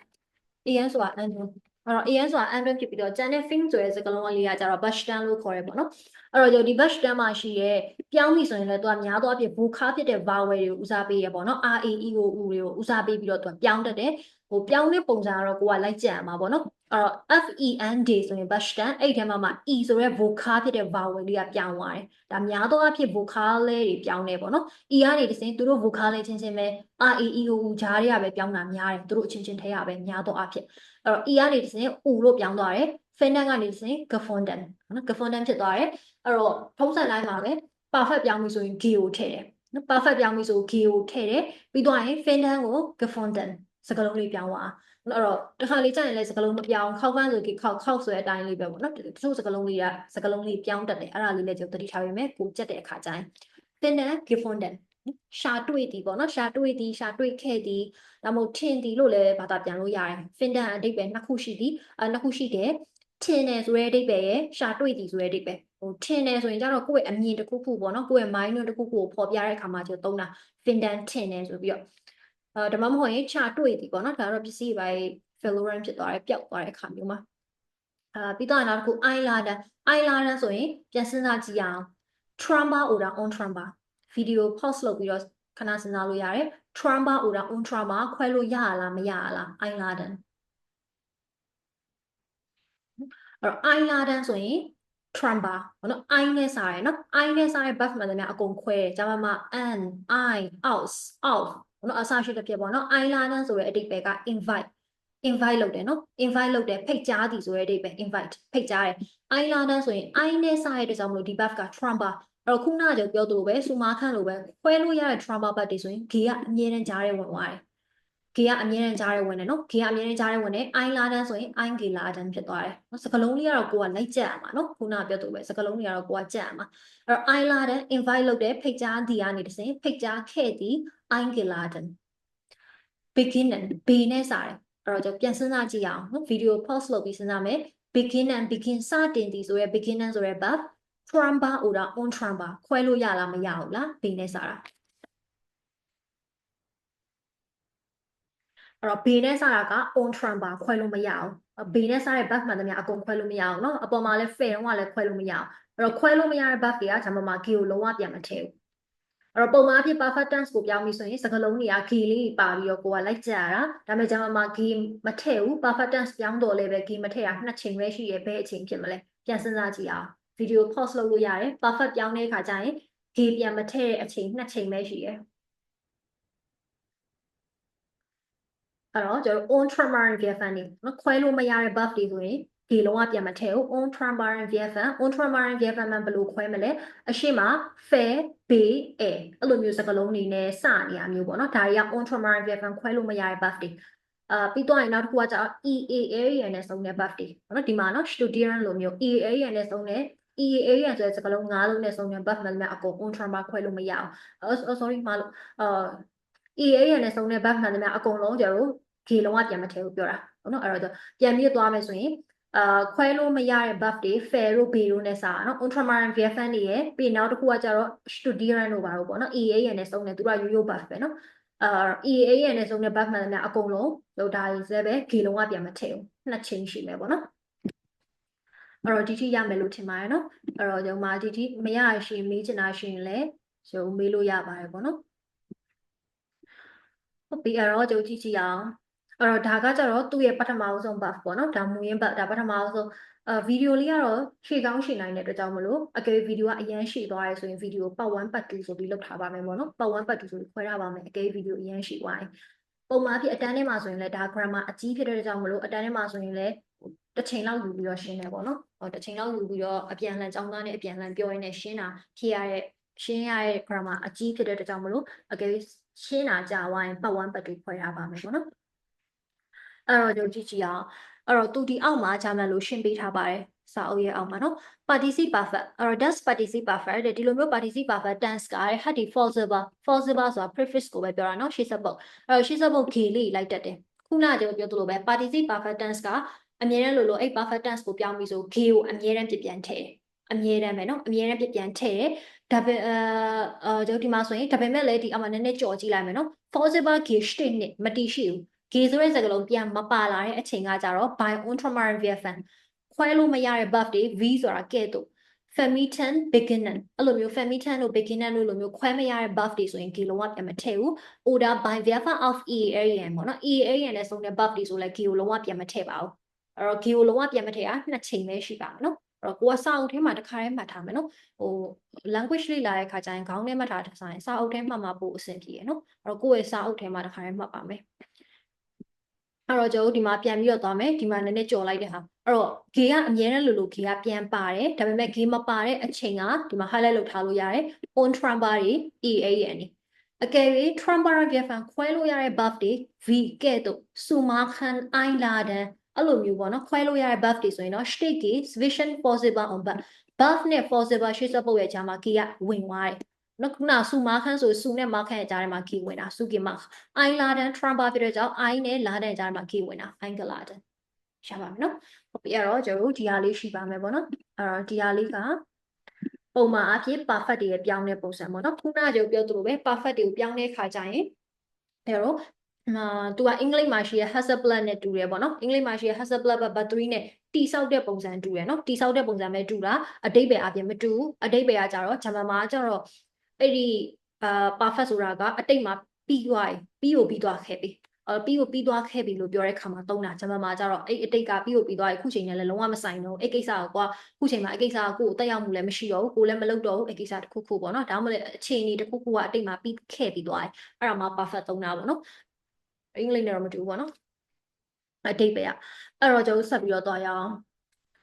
AN ဆိုတာ Anton အဲ့တော့ AN ဆိုတာ Anton ဖြစ်ပြီးတော့ကျန်တဲ့ Fin ဆိုတဲ့စကားလုံးလေးကကြတော့ buff stand လို့ခေါ်ရပေါ့နော်အဲ့တော့ဒီ buff stand မှာရှိရဲပြောင်းပြီဆိုရင်လည်း तू ကများသောအားဖြင့် vocal ဖြစ်တဲ့ vowel တွေကိုဦးစားပေးရပေါ့နော် R A E O U တွေကိုဦးစားပေးပြီးတော့ तू ပြောင်းတတ်တယ်ဟိုပြောင်းတဲ့ပုံစံကတော့ကိုကလိုက်ကြံရမှာပေါ့နော်အဲ့တော့ FEND ဆိုရင် buff stand အဲ့ဒီထဲမှာ E ဆိုတဲ့ vocal ဖြစ်တဲ့ vowel လေးကပြောင်းသွားတယ်ဒါများသောအားဖြင့် vocal လေးတွေပြောင်းနေပေါ့နော် E ကနေတစ်စင်းသူတို့ vocal လေးချင်းချင်းပဲ R A E O U ဂျားတွေကပဲပြောင်းတာများတယ်သူတို့အချင်းချင်းထဲရပဲများသောအားဖြင့်အဲ့တော့ E ကနေတစ်စင်း U လို့ပြောင်းသွားတယ် Findan ကနေတစ်စင်း Gefunden နော် Gefunden ဖြစ်သွားတယ်အဲ့တော့ထုံးစံတိုင်းမှာပဲ perfect ပြောင်းပြီဆိုရင် G ကိုထည့်တယ်နော် perfect ပြောင်းပြီဆို G ကိုထည့်တယ်ပြီးတော့ရင် Findan ကို Gefunden စကားလုံးလေးပြောင်းသွားအဲ့တော့တစ်ခါလေးကြာရင်လည်းစကားလုံးမပြောင်းခောက်ဖန်းဆိုခောက်ဆိုတဲ့အတိုင်းလေးပဲပေါ့နော်တချို့စကားလုံးလေးပြောင်းတတ်တယ်အဲ့ဒါလေးလည်းကျွန်တော်သတိထားပေးမယ်ကိုကြက်တဲ့အခါကျရင် Findan Gefunden ရှာတွေ့သည်ပေါ့နော်ရှာတွေ့ခဲ့သည်ဒါမှမဟုတ်ထင်သည်လို့လည်းဘာသာပြန်လို့ရတယ် Findan အဓိပ္ပာယ်နှစ်ခုရှိသည်နှစ်ခုရှိတယ်ထင်တယ်ဆိုတဲ့အဓိပ္ပာယ်ရယ်ရှာတွေ့သည်ဆိုတဲ့အဓိပ္ပာယ်ဟိုထင်တယ်ဆိုရင်ကျတော့ကိုယ့်ရဲ့အမြင်တစ်ခုခုပေါ့နော်ကိုယ့်ရဲ့ mind တစ်ခုခုကိုဖော်ပြတဲ့အခါမှာကျွန်တော်သုံးတာ Findan ထင်တယ်ဆိုပြီးတော့ဒါမှမဟုတ်ရင်ရှာတွေ့သည်ပေါ့နော်ဒါတော့ပစ္စည်းပိုင်း Valorant ဖြစ်သွားတယ်ပျောက်သွားတဲ့အခါမျိုးမှာပြီးတော့နောက်တစ်ခု Eyelader ဆိုရင်ပြန်စဉ်းစားကြည့်အောင် Trumba oder on Trumba ဗီဒီယို pause လုပ်ပြီးတော့ခဏစဉ်းစားလို့ရတယ် Trumba oder on Trumba ခွဲလို့ရလားမရလား Eyelader အဲ့တော့ Eyelader ဆိုရင် Trumba ပေါ့နော် I နဲ့စားရယ်နော် I နဲ့စားရယ် buff မှန်တယ်များအကုန်ခွဲတယ်ဂျာမမှာ an I aus off ပေါ့နော်အစားရှိတဲ့ဖြစ်ပေါ့နော် Eyelader ဆိုတဲ့အဓိပ္ပာယ်က invite လုပ်တယ်နော် invite လုပ်တယ်ဖိတ်ကြားသည်ဆိုတဲ့အဓိပ္ပာယ် invite ဖိတ်ကြားတယ် eyeliner ဆိုရင် I နဲ့စရတဲ့အတွက်ကြောင့်မလို့ဒီ buff က trumper အဲ့တော့ခုနကကျွန်တော်ပြောသလိုပဲစူမာခန့်လိုပဲခွဲလို့ရတဲ့ trumper buff တွေဆိုရင် G ကအမြဲတမ်းကြားရဲဝင်သွားတယ် G ကအမြဲတမ်းကြားရဲဝင်တယ်နော် G ကအမြဲတမ်းကြားရဲဝင်တယ် eyeliner ဆိုရင် eyeliner ဖြစ်သွားတယ်နော်စကလုံးလေးကတော့ကိုကလိုက်ကြက်ရမှာနော်ခုနကပြောသလိုပဲစကလုံးလေးကတော့ကိုကကြက်ရမှာအဲ့တော့ eyeliner invite လုပ်တယ်ဖိတ်ကြားသည်ကနေတစ်စင်ဖိတ်ကြားခဲ့သည် eyeliner beginner B နဲ့စတယ်အဲ့တော့ကျွန်တော်ပြန်စဉ်းစားကြည့်အောင်နော်ဗီဒီယို pause လုပ်ပြီးစဉ်းစားမယ် begin စတင်သည်ဆိုရဲ beginner ဆိုရဲ verb trumba oder on trumba ခွဲလို့ရလားမရဘူးလား B နဲ့စတာအဲ့တော့ B နဲ့စတာက on trumba ခွဲလို့မရအောင် B နဲ့စတဲ့ verb မှန်သမျှအကုန်ခွဲလို့မရအောင်နော်အပေါ်မှာလည်း fail တော့လည်းခွဲလို့မရအောင်အဲ့တော့ခွဲလို့မရတဲ့ verb တွေကကျွန်မမှာ K ကိုလုံးဝပြန်မထည့်ဘူးအဲ့တော့ပုံမှန်အဖြစ် perfect tense ကိုပြောင်းပြီးဆိုရင်စကားလုံးတွေက K လေးပါပြီးတော့ကိုကလိုက်ကြရတာဒါပေမဲ့ကျွန်မမှာ K မထည့်ဘူး perfect tense ပြောင်းတော့လည်းပဲ K မထည့်တာနှစ်ချိန်ပဲရှိရဲ့ဘယ်အချိန်ဖြစ်မလဲပြန်စဉ်းစားကြည့်အောင်ဗီဒီယို pause လုပ်လို့ရတယ် perfect ပြောင်းတဲ့အခါကျရင် K ပြန်မထည့်တဲ့အချိန်နှစ်ချိန်ပဲရှိရဲ့အဲ့တော့ကျွန်တော် on traumatic VFN နေနော်ခွဲလို့မရတဲ့ buff တွေဆိုရင်ဒီလုံးဝပြန်မထည့်ဘူး on traumatic VFN on traumatic VFN မှာဘယ်လိုခွဲမလဲအရှိမ fair b a အဲ့လိုမျိုးစကားလုံးတွေနဲ့စနေရမျိုးပေါ့နော်ဒါတွေက on traumatic VFN ခွဲလို့မရတဲ့ buff တွေပြီးတော့ရင်နောက်တစ်ခုကကျတော့ EA area နဲ့စုံတဲ့ buff တွေပေါ့နော်ဒီမှာနော် student လိုမျိုး EA area နဲ့စုံတဲ့ EAAN ဆိုတဲ့စကားလုံး၅လုံးနဲ့စုံတဲ့ verb မှန်သမျှအကုန် on trauma ခွဲလို့မရအောင် sorry မှာလို့EAAN နဲ့စုံတဲ့ verb မှန်သမျှအကုန်လုံးကျတော့ K လုံးဝပြန်မထည့်ဘူးပြောတာဟုတ်နော်အဲ့တော့ပြန်ပြီးသွားမယ်ဆိုရင်ခွဲလို့မရတဲ့ verb တွေ fair တို့ be တို့နဲ့စာနော် on trauma VFN တွေရဲ့ပြီးနောက်တစ်ခုကကျတော့ studieren တို့ပါတော့ပေါ့နော် EAAN နဲ့စုံတဲ့သူကရိုးရိုး verb ပဲနော်EAAN နဲ့စုံတဲ့ verb မှန်သမျှအကုန်လုံးလို့ဒါကြီးစဲပဲ K လုံးဝပြန်မထည့်ဘူးနှစ်ချိန်ရှိမယ်ပေါ့နော်အဲ့တော့ဒီထိရမယ်လို့ထင်ပါတယ်နော်အဲ့တော့ကျွန်မဒီထိမရရှင်မေးချင်တာရှင်လည်းကျွန်တော်မေးလို့ရပါတယ်ပေါ့နော်ဟုတ်ပြီအဲ့တော့ကျွန်တော်ကြည့်ကြည့်အောင်အဲ့တော့ဒါကကြတော့သူ့ရဲ့ပထမဆုံး buff ပေါ့နော်ဒါမူရင်း buff ဒါပထမဆုံးဗီဒီယိုလေးကတော့ရှေ့ကောင်းရှေ့နိုင်တဲ့အတွက်ကြောင့်မလို့အကယ်ဗီဒီယိုကအရင်ရှေ့သွားရဲဆိုရင်ဗီဒီယို part 1 part 2ဆိုပြီးလုပ်ထားပါမယ်ပေါ့နော် part 1 part 2ဆိုပြီးခွဲထားပါမယ်အကယ်ဗီဒီယိုအရင်ရှေ့သွားရင်ပုံမှန်ဖြစ်အတန်းထဲမှာဆိုရင်လည်းဒါ grammar အကြီးဖြစ်တဲ့ကြောင့်မလို့အတန်းထဲမှာဆိုရင်လည်းတစ်ချိန်လောက်ယူပြီးတော့ရှင်းတယ်ပေါ့နော်တစ်ချိန်လောက်ယူပြီးတော့အပြန်အလှန်ចောင်းသားနဲ့အပြန်အလှန်ပြောရင်းနဲ့ရှင်းတာဖြစ်ရတဲ့ grammar အကြီးဖြစ်တဲ့အတွက်ကြောင့်မလို့အကယ်ရှင်းတာကြာသွားရင် part 1 part 2ခွဲထားပါမယ်ပေါ့နော်အဲ့တော့ကြည့်ကြည့်အောင်အဲ့တော့သူဒီအောက်မှာဂျာမန်လိုရှင်းပေးထားပါတယ်စာအုပ်ရဲ့အောက်မှာနော် participle perfect အဲ့တော့ das participle perfect တဲ့ဒီလိုမျိုး participle perfect tense ကတဲ့ had the falsible ဆိုတာ prefix ကိုပဲပြောတာနော်ရှေ့ဆက်ပုတ်အဲ့တော့ရှေ့ဆက်ပုတ် K လေးလိုက်တတ်တယ်ခုနကကျွန်တော်ပြောသလိုပဲ participle perfect tense ကအမြဲတမ်းလို့အဲ့ perfect tense ကိုပြောင်းပြီးဆို K ကိုအမြဲတမ်းပြန်ထည့်အမြဲတမ်းပဲနော်အမြဲတမ်းပြန်ထည့်ဒါပေကျွန်တော်ဒီမှာဆိုရင်ဒါပေမဲ့လည်းဒီအမှနည်းနည်းကြော်ကြည့်လိုက်မယ်နော် falsible K ရှစ်နှစ်မတီးရှိဘူးဂေဆိုတဲ့စကားလုံးပြန်မပါလာတဲ့အချိန်ကကြတော့ by ultramar VFN ခွဲလို့မရတဲ့ buff တွေ V ဆိုတာကဲ့သို့ Femiton beginner အဲ့လိုမျိုး Femiton တို့ beginner တို့လိုမျိုးခွဲမရတဲ့ buff တွေဆိုရင်ဂေလုံးဝပြန်မထည့်ဘူး order by VFN of EAAN ပေါ့နော် EAAN နဲ့ဆုံးတဲ့ buff တွေဆိုလည်းဂေကိုလုံးဝပြန်မထည့်ပါဘူးအဲ့တော့ဂေကိုလုံးဝပြန်မထည့်တာနှစ်ချိန်ပဲရှိပါမယ်နော်အဲ့တော့ကိုကစာအုပ်ထဲမှာတစ်ခါတည်းမှတ်ထားမယ်နော်language လေ့လာတဲ့ခါကျရင်ခေါင်းထဲမှတ်ထားတဲ့ဆိုင်စာအုပ်ထဲမှတ်မှာပို့အဆင်ပြေရနော်အဲ့တော့ကိုယ့်ရဲ့စာအုပ်ထဲမှာတစ်ခါတည်းမှတ်ပါမယ်အဲ့တော့ကျွန်တော်ဒီမှာပြန်ပြီးတော့သွားမယ်ဒီမှာနည်းနည်းကြော်လိုက်တဲ့ဟာအဲ့တော့ gay ကအမြဲတမ်းလို gay ကပြန်ပါတယ်ဒါပေမဲ့ gay မပါတဲ့အချိန်ကဒီမှာ highlight လုပ်ထားလို့ရတယ် on trumper တွေ EAN တွေအကယ်၍ trumper ကfan ခွဲလို့ရတဲ့ buff တွေ V ကဲ့သို့ sumakan ailaden အဲ့လိုမျိုးပေါ့နော်ခွဲလို့ရတဲ့ buff တွေဆိုရင်တော့ state case vision possible on buff နဲ့ possible ရှေ့ဆက်ပုတ်ရဲ့ကြားမှာ gay ကဝင်သွားတယ်နော်ခုနစုမာခန်းဆိုစုနဲ့မာခန်းရဲ့ကြားထဲမှာ key ဝင်တာစုကီမာအိုင်လာဒန်ထရမ်ပါဖြစ်တဲ့ကြောင့်အိုင်နဲ့လာဒန်ကြားထဲမှာ key ဝင်တာအိုင်ကလာဒန်ရှာပါမယ်နော်ဟုတ်ပြီအဲ့တော့ကျွန်တော်တို့ဒီဟာလေးရှိပါမယ်ပေါ့နော်အဲ့တော့ဒီဟာလေးကပုံမှန်အဖြစ် perfect တွေပြောင်းတဲ့ပုံစံပေါ့နော်ခုနကကျွန်တော်ပြောသလိုပဲ perfect တွေကိုပြောင်းတဲ့ခါကျရင်အဲ့တော့သူကအင်္ဂလိပ်မှာရှိတဲ့ Hasselblad နဲ့တူတယ်ပေါ့နော်အင်္ဂလိပ်မှာရှိတဲ့ Hasselblad ဘတ်3နဲ့တိဆောက်တဲ့ပုံစံတူတယ်နော်တိဆောက်တဲ့ပုံစံပဲတူတာအတိတ်ပဲအပြင်မတူအတိတ်ပဲကကြတော့ဂျာမန်မှာကျတော့အဲ့ဒီperfect ဆိုတာကအတိတ်မှာပြီးသွားပြီပြီးသွားခဲ့ပြီပြီးသွားခဲ့ပြီလို့ပြောတဲ့ခါမှာသုံးတာဂျာမန်မှာကျတော့အဲ့အတိတ်ကပြီးသွားပြီခုချိန်နဲ့လည်းလုံးဝမဆိုင်တော့အဲ့ကိစ္စကိုခုချိန်မှာအဲ့ကိစ္စကကိုယ်တက်ရောက်မှုလည်းမရှိတော့ဘူးကိုလည်းမလုပ်တော့ဘူးအဲ့ကိစ္စတစ်ခုခုပေါ့နော်ဒါမှမဟုတ်အခြေအနေတစ်ခုခုကအတိတ်မှာပြီးခဲ့ပြီးသွားတယ်အဲ့ဒါမှ perfect သုံးတာပေါ့နော်အင်္ဂလိပ်နဲ့တော့မတူဘူးပေါ့နော်အတိတ်ပဲအဲ့တော့ကျွန်တော်ဆက်ပြီးတော့သွားရအောင်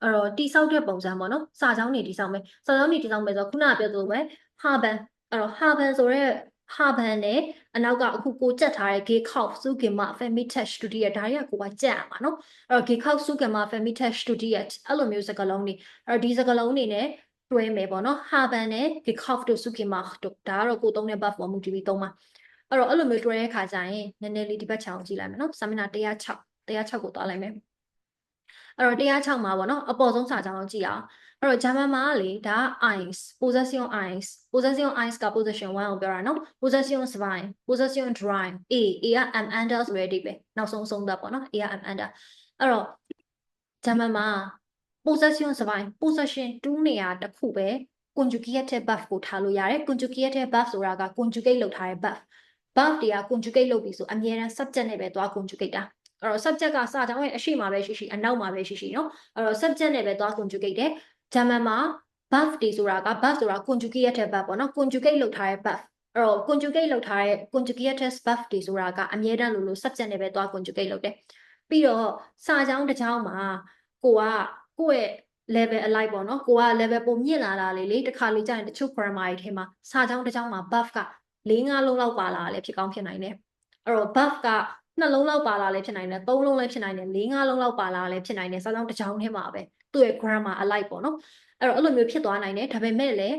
အဲ့တော့တိဆောက်တဲ့ပုံစံပေါ့နော်စာကြောင်းနေတိဆောက်မယ်စာကြောင်းနေတိဆောက်မယ်ဆိုတော့ခုနကပြောသလိုပဲဟာဘန်အဲ့တော့ဟာဘန်ဆိုတော့ဟာဘန်နဲ့အနောက်ကအခုကိုကြက်ထားတဲ့ gay cow စုကင်မ family test studio ဒါတွေကကိုကကြက်ရမှာနော်အဲ့တော့ gay cow စုကင်မ family test studio အဲ့လိုမျိုးစကားလုံးတွေအဲ့တော့ဒီစကားလုံးတွေနဲ့တွဲမယ်ပေါ့နော်ဟာဘန်နဲ့ gay cow တို့စုကင်မတို့ဒါကတော့ကိုသုံးတဲ့ buff ပေါ်မူတည်ပြီးသုံးပါအဲ့တော့အဲ့လိုမျိုးတွဲတဲ့ခါကျရင်နည်းနည်းလေးဒီဘက်ချောင်းကြည့်လိုက်မယ်နော်စာမျက်နှာ106ကိုသွားလိုက်မယ်အဲ့တော့106မှာပေါ့နော်အပေါ်ဆုံးစာကြောင်းကြည့်အောင်အဲ့တော့ဂျာမန်မှာလေဒါ eins possession einsက possession 1ကိုပြောတာနော် possession 2 possession 3 a က am under ဆိုတဲ့အဓိပ္ပာယ်နောက်ဆုံးဆုံးသက်ပေါ့နော် a က am under အဲ့တော့ဂျာမန်မှာ possession 2 နေရာတစ်ခုပဲ conjugated verb ကိုထားလို့ရတယ် conjugated verb ဆိုတာက conjugate လုပ်ထားတဲ့ verb တွေက conjugate လုပ်ပြီးဆိုအမြဲတမ်း subject နဲ့ပဲသွား conjugate တာအဲ့တော့ subject ကစာကြောင်းရဲ့အရှိမှာပဲရှိအနောက်မှာပဲရှိနော်အဲ့တော့ subject နဲ့ပဲသွား conjugate တယ်ဂျာမန်မှာ verb တွေဆိုတာက verb ဆိုတာ conjugated verb ပေါ့နော် conjugate လုပ်ထားတဲ့ verb အဲ့တော့ conjugate လုပ်ထားတဲ့ conjugated verb တွေဆိုတာကအမြဲတမ်းလို့ subject နဲ့ပဲသွား conjugate လုပ်တယ်ပြီးတော့စာကြောင်းတစ်ကြောင်းမှာကိုယ့်ရဲ့ level အလိုက်ပေါ့နော်ကိုက level ပုံမြင့်လာတာလေတခါလေကြာရင်တချို့ grammar တွေထဲမှာစာကြောင်းတစ်ကြောင်းမှာ verb က4-5လုံးလောက်ပါလာလည်းဖြစ်ကောင်းဖြစ်နိုင်တယ်အဲ့တော့ verb က2လုံးလောက်ပါလာလည်းဖြစ်နိုင်တယ်3လုံးလည်းဖြစ်နိုင်တယ်4-5လုံးလောက်ပါလာလည်းဖြစ်နိုင်တယ်စာကြောင်းတစ်ကြောင်းထဲမှာပဲ သူ့ရဲ့ grammar အလိုက်ပေါ့နော်အဲ့တော့အဲ့လိုမျိုးဖြစ်သွားနိုင်တယ်ဒါပေမဲ့လည်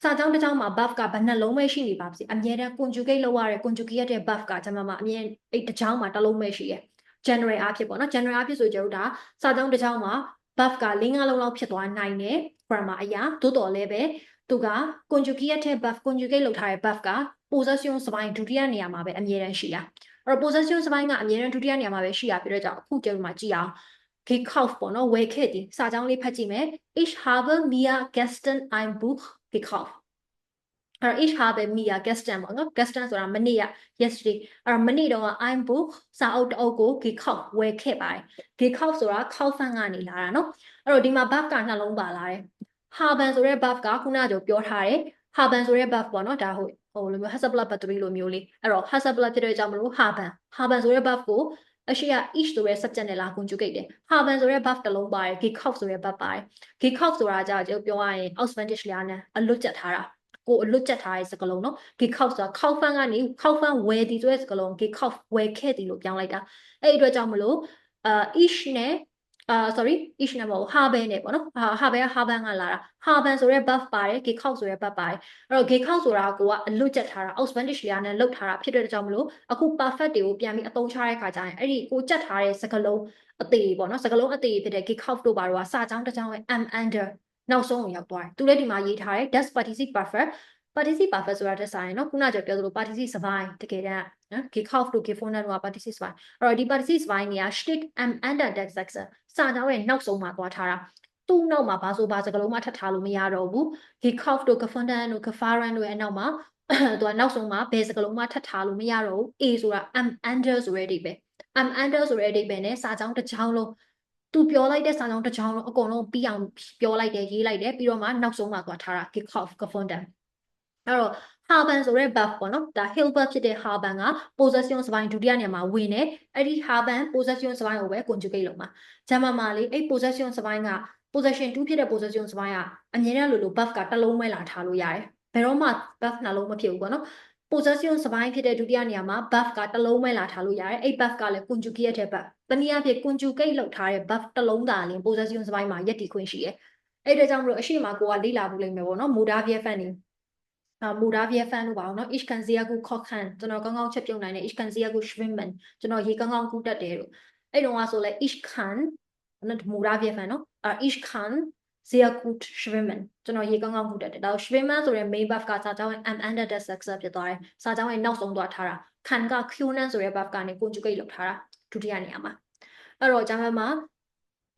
းစာကြောင်းတစ်ကြောင်းမှာ buff ကဘယ်နှလုံးပဲရှိနေပါစေအမြဲတမ်း conjugate လုပ်ရတဲ့ conjugate တဲ့ buff ကကျွန်မမှာအမြဲအဲ့တစ်ကြောင်းမှာတစ်လုံးပဲရှိရယ် general အဖြစ်ပေါ့နော် general အဖြစ်ဆိုကြတော့ဒါစာကြောင်းတစ်ကြောင်းမှာ buff က၄-၅လုံးလောက်ဖြစ်သွားနိုင်တယ် grammar အရာသို့တော်လည်းပဲသူက conjugate တဲ့ buff conjugate လုပ်ထားတဲ့ buff က possession စပိုင်းဒုတိယနေရာမှာပဲအမြဲတမ်းရှိတာအဲ့တော့ possession စပိုင်းကအမြဲတမ်းဒုတိယနေရာမှာပဲရှိရပြီးတော့ကြောင့်အခုကျမှကြည့်အောင် gekauft ပေါ့နော်ဝယ်ခဲ့သည်စာကြောင်းလေးဖတ်ကြည့်မယ် Ich habe mir gestern ein Buch gekauft အဲ့တော့ ich habe mir gestern ပေါ့နော် gestern ဆိုတာမနေ့က yesterday အဲ့တော့မနေ့တော့ ein Buch စာအုပ်တစ်အုပ်ကို gekauft ဝယ်ခဲ့ပါတယ် gekauft ဆိုတာ kaufen ကနေလာတာနော်အဲ့တော့ဒီမှာ verb ကနှလုံးပါလာတယ် haben ဆိုတဲ့ verb ကခုနကပြောထားတယ် haben ဆိုတဲ့ verb ပေါ့နော်ဒါဟိုလိုမျိုး Hasselblad battery လိုမျိုးလေးအဲ့တော့ Hasselblad ဖြစ်တဲ့ကြောင့်မလို့ haben ဆိုတဲ့ verb ကိုအရှိက ich ဆိုတဲ့ subject နဲ့လာ conjugate တယ် haben ဆိုတဲ့ verb တစ်လုံးပါတယ် gekauft ဆိုတဲ့ verb ပါတယ် gekauft ဆိုတာကြာကျွန်တော်ပြောရရင် Auswendig lernen အလွတ်ကျက်ထားတာကိုအလွတ်ကျက်ထားတဲ့စကားလုံးနော် gekauft ဆိုတာ kaufen ကနေ kaufen ဝယ်သည်ဆိုတဲ့စကားလုံး gekauft ဝယ်ခဲ့သည်လို့ပြောင်းလိုက်တာအဲ့ဒီအတွက်ကြောင့်မလို့ ich နဲ့sorry ich နဲ့မဟုတ် haben နဲ့ပေါ့နော်haben က haben ကလာတာ haben ဆိုတဲ့ verb ပါတယ် gekauft ဆိုတဲ့ verb ပါတယ်အဲ့တော့ gekauft ဆိုတာကအလွတ်ကျက်ထားတာ Auswendig lernen လောက်ထားတာဖြစ်တဲ့ကြောင့်မလို့အခု perfect တွေကိုပြန်ပြီးအသုံးချတဲ့အခါကျရင်အဲ့ဒီကိုကျက်ထားတဲ့စကားလုံးအသေးပေါ့နော်စကားလုံးအသေးဖြစ်တဲ့ gekauft တို့ဘာလို့ကစာကြောင်းတစ်ကြောင်းရဲ့ am under နောက်ဆုံးကိုရောက်သွားတယ်သူလည်းဒီမှာရေးထားတယ် das participle perfect participle perfect ဆိုတာတက်ဆိုင်နော်ခုနကပြောသလို participle စပိုင်းတကယ်တမ်းနော် gekauft တို့ gefunden တို့က participle စပိုင်းအဲ့တော့ဒီ participle စပိုင်းတွေက steht am under der Sätze စာကြောင်းရဲ့နောက်ဆုံးမှာသွားထားတာသူ့နောက်မှာဘာဆိုဘာစကားလုံးမှထပ်ထားလို့မရတော့ဘူး gekauft တို့ gefunden တို့ gefahren တို့ရဲ့နောက်မှာသူကနောက်ဆုံးမှာဘယ်စကားလုံးမှထပ်ထားလို့မရတော့ဘူး a ဆိုတာ am under ဆိုတဲ့အဓိပ္ပာယ် am under ဆိုတဲ့အဓိပ္ပာယ်နဲ့စာကြောင်းတစ်ချောင်းလုံးသူပြောလိုက်တဲ့စာကြောင်းတစ်ချောင်းလုံးအကုန်လုံးပြီးအောင်ပြောလိုက်တယ်ရေးလိုက်တယ်ပြီးတော့မှနောက်ဆုံးမှာသွားထားတာ gekauft gefunden အဲ့တော့ haben ဆိုတဲ့ verb ပေါ့နော်ဒါ help verb ဖြစ်တဲ့ haben က possession စပိုင်းဒုတိယနေရာမှာဝင်နေအဲ့ဒီ haben possession စပိုင်းကိုပဲ conjugate လုပ်မှာဂျာမန်မှာလေအဲ့ possession စပိုင်းက possession 2ဖြစ်တဲ့ possession စပိုင်းကအမြဲတမ်းလို verb ကတစ်လုံးပဲလာထားလို့ရတယ်ဘယ်တော့မှ verb နှလုံးမဖြစ်ဘူးပေါ့နော် possession စပိုင်းဖြစ်တဲ့ဒုတိယနေရာမှာ verb ကတစ်လုံးပဲလာထားလို့ရတယ်အဲ့ verb ကလည်း conjugate တဲ့ verb တနည်းအားဖြင့် conjugate လုပ်ထားတဲ့ verb တစ်လုံးသာလျှင် possession စပိုင်းမှာယက်တည်ခွင့်ရှိတယ်အဲ့ဒါကြောင့်မလို့အရှိမကိုကလေ့လာဖို့လိမ့်မယ်ပေါ့နော် modal verb နေMoldavia fan လို့ပါအောင်နော် Ich kann sehr gut kochen ကျွန်တော်ကောင်းကောင်းချက်ပြုတ်နိုင်တယ် Ich kann sehr gut schwimmen ကျွန်တော်ရေကောင်းကောင်းကူးတတ်တယ်လို့အဲ့တော့ကဆိုလဲ Ich kann နော် Moldavia fan နော်Ich kann sehr gut schwimmen ကျွန်တော်ရေကောင်းကောင်းကူးတတ်တယ်ဒါ schwimmen ဆိုတဲ့ main verb ကစာကြောင်းရဲ့ am under the sex ဖြစ်သွားတယ်စာကြောင်းရဲ့နောက်ဆုံးသွားထားတာ kann က können ဆိုတဲ့ verb ကနေ conjugate လုပ်ထားတာဒုတိယနေရာမှာအဲ့တော့ဂျာမန်မှာ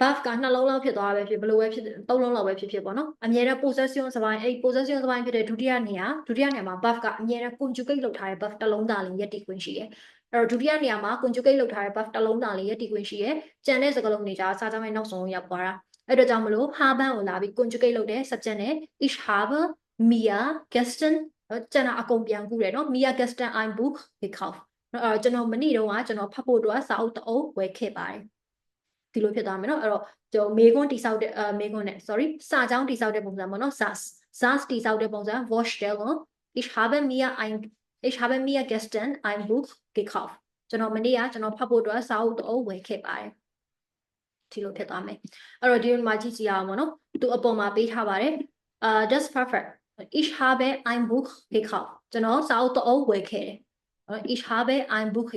verb ကနှလုံးလောက်ဖြစ်သွားပဲဖြစ်ဘလို့ပဲဖြစ်သုံးလုံးလောက်ပဲဖြစ်ဖြစ်ပေါ့နော်အမြဲတမ်း possession စပိုင်းအဲ့ possession စပိုင်းဖြစ်တဲ့ဒုတိယနေရာမှာ verb ကအမြဲတမ်း conjugate လုပ်ထားတဲ့ verb တစ်လုံးသားလေးယက်တည်ခွင့်ရှိတယ်အဲ့တော့ဒုတိယနေရာမှာ conjugate လုပ်ထားတဲ့ verb တစ်လုံးသားလေးယက်တည်ခွင့်ရှိတယ်ကျန်တဲ့စကားလုံးတွေကြာစာကြောင်းရဲ့နောက်ဆုံးရောက်သွားတာအဲ့တော့ကြောင့်မလို့ haben ကိုလာပြီး conjugate လုပ်တဲ့ subject နဲ့ ich habe mir gestern ကျန်တာအကုန်ပြန်ကူးတယ်နော် mir gestern ein Buch gekauft ကျွန်တော်မနေ့တုန်းကကျွန်တော်ဖတ်ဖို့အတွက်စာအုပ်တစ်အုပ်ဝယ်ခဲ့ပါတယ်ဒီလိုဖြစ်သွားမယ်နော်အဲ့တော့ကျွန်တော်မေကွန်းတိဆောက်တဲ့မေကွန်းနဲ့ sorry စာကြောင်းတိဆောက်တဲ့ပုံစံပေါ့နော် SAS တိဆောက်တဲ့ပုံစံ Vorstellung ich habe mir gestern ein Buch gekauft ကျွန်တော်မနေ့ကကျွန်တော်ဖတ်ဖို့အတွက်စာအုပ်တစ်အုပ်ဝယ်ခဲ့ပါတယ်ဒီလိုဖြစ်သွားမယ်အဲ့တော့ဒီမှာကြည့်ကြည့်အောင်ပေါ့နော်သူအပေါ်မှာပေးထားပါတယ်that's perfect ich habe ein Buch gekauft ကျွန်တော်စာအုပ်တစ်အုပ်ဝယ်ခဲ့တယ်ich habe ein Buch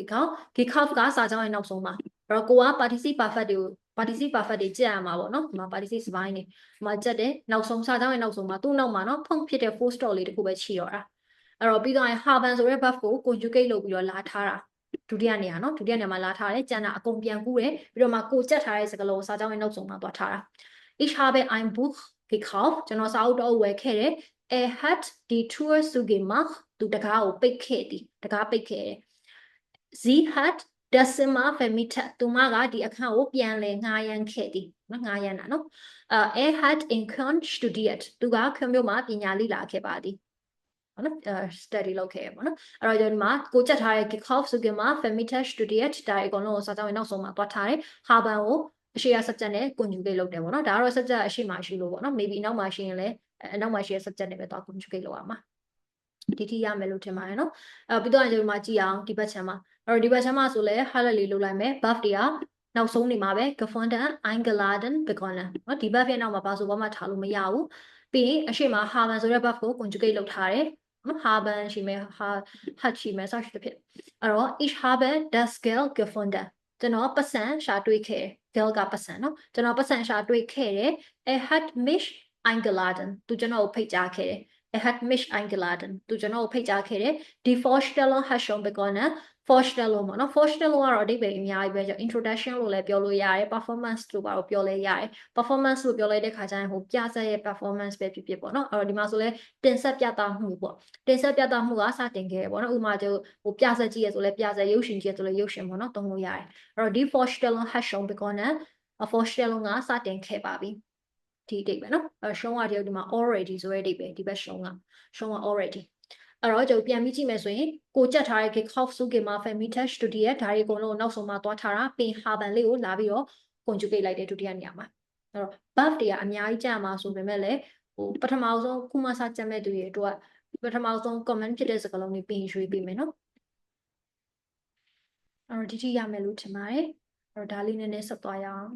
gekauft ကစာကြောင်းရဲ့နောက်ဆုံးမှာအဲ့တော့ကိုက participle perfect တွေကြက်ရမှာပေါ့နော်ဒီမှာ participle စပိုင်းနေဒီမှာကြက်တယ်နောက်ဆုံးစာကြောင်းရဲ့နောက်ဆုံးမှာသူ့နောက်မှာနော်ဖုန်းဖြစ်တဲ့ full stop လေးတခုပဲခြိတော့တာအဲ့တော့ပြီးတော့ haben ဆိုတဲ့ verb ကို conjugate လုပ်ပြီးတော့လာထားတာဒုတိယနေရာနော်ဒုတိယနေရာမှာလာထားတယ်ကျန်တာအကုန်ပြန်ကူးတယ်ပြီးတော့မှကိုကြက်ထားတဲ့စကားလုံးစာကြောင်းရဲ့နောက်ဆုံးမှာသွားထားတာ ich habe ein Buch gekauft ကျွန်တော်စာအုပ်တစ်အုပ်ဝယ်ခဲ့တယ် hat die Tür zugemacht သူတကားကိုပိတ်ခဲ့တယ်တကားပိတ်ခဲ့တယ် sie hat das Zimmer vermietet သူမကဒီအခန်းကိုပြန်လည်ငှားရမ်းခဲ့သည်နော်ငှားရမ်းတာနော်hat in Köln studiert သူကခွန်မြို့မှာပညာလေ့လာခဲ့ပါသည်နော် study လုပ်ခဲ့ရပါနော်အဲ့တော့ဒီမှာကိုကြက်ထားတဲ့ gekauft zugemacht vermietet studiert ဒါအကုန်လုံးကိုစာကြောင်းရဲ့နောက်ဆုံးမှာတွားထားတယ် haben ကိုအရှိရ subject နဲ့ conjugate လုပ်တယ်ပေါ့နော်ဒါကတော့ subject အရှိမှရှိလို့ပေါ့နော် maybe နောက်မှရှိရင်လည်းနောက်မှရှိရ subject နဲ့ပဲတွား conjugate လုပ်ရမှာဒီထိရမယ်လို့ထင်ပါတယ်နော်ပြီးတော့ကျွန်တော်မှကြည့်အောင်ဒီဘက်ချမ်းမှာအဲ့တော့ဒီဘက်ချမ်းမှာဆိုလဲ highlight လေးလုပ်လိုက်မယ် verb တွေက နောက်ဆုံးနေမှာပဲ gefunden eingeladen begonnen နော်ဒီ verb ရဲ့နောက်မှာဘာဆိုဘာမှထားလို့မရဘူးပြီးရင်အရှိမ haben ဆိုတဲ့ verb ကို conjugate လုပ်ထားတယ်နော် haben ရှိမယ် hat ရှိမယ်စသဖြင့်အဲ့တော့ ich habe das Geld gefunden ကျွန်တော်ပတ်စံရှာတွေ့ခဲ့တယ် Geld ကပတ်စံနော်ကျွန်တော်ပတ်စံရှာတွေ့ခဲ့တယ် hat mich eingeladen သူကျွန်တော်ကိုဖိတ်ကြားခဲ့တယ် hat mich eingeladen သူကျွန်တော်ကိုဖိတ်ကြားခဲ့တယ်ဒီ Vorstellung hat schon begonnen Vorstellung ပေါ့နော် Vorstellung ကတော့အဓိပ္ပာယ်အများကြီးပဲကြောင့် introduction လို့လည်းပြောလို့ရတယ် performance လို့ပါပြောလဲရတယ် performance လို့ပြောလိုက်တဲ့ခါကျရင်ဟိုပြဆက်ရဲ့ performance ပဲဖြစ်ဖြစ်ပေါ့နော်အဲ့တော့ဒီမှာဆိုလဲတင်ဆက်ပြသမှုပေါ့တင်ဆက်ပြသမှုကစတင်ခဲ့ရပေါ့နော်ဥပမာကျဟိုပြဆက်ကြည့်ရဆိုလဲပြဆက်ရုပ်ရှင်ကြည့်ရဆိုလဲရုပ်ရှင်ပေါ့နော်သုံးလို့ရတယ်အဲ့တော့ဒီ Vorstellung hat schon begonnen Vorstellung ကစတင်ခဲ့ပါပြီဒီအဓိပ္ပာယ်နော်အဲ့ရှုံးကတည်းကဒီမှာ already ဆိုတဲ့အဓိပ္ပာယ်ဒီဘက်ရှုံးက already အဲ့တော့ကျွန်တော်ပြန်ပြီးကြည့်မယ်ဆိုရင်ကိုကြက်ထားတဲ့ gekauft zu gemacht vermietet studiert ဒါတွေအကုန်လုံးနောက်ဆုံးမှသွားထားတာပင် haben လေးကိုလာပြီးတော့ conjugate လိုက်တဲ့ဒုတိယနေရာမှာအဲ့တော့ verb တွေကအများကြီးကြာမှာဆိုပေမဲ့လည်းဟိုပထမဆုံးခုမှစကြက်မဲ့သူတွေအတွက်ပထမဆုံး comment ဖြစ်တဲ့စကားလုံးတွေပြင်ရွှေ့ပေးမယ်နော်အဲ့တော့ဒီထိရမယ်လို့ထင်ပါတယ်အဲ့တော့ဒါလေးနည်းနည်းဆက်သွားရအောင်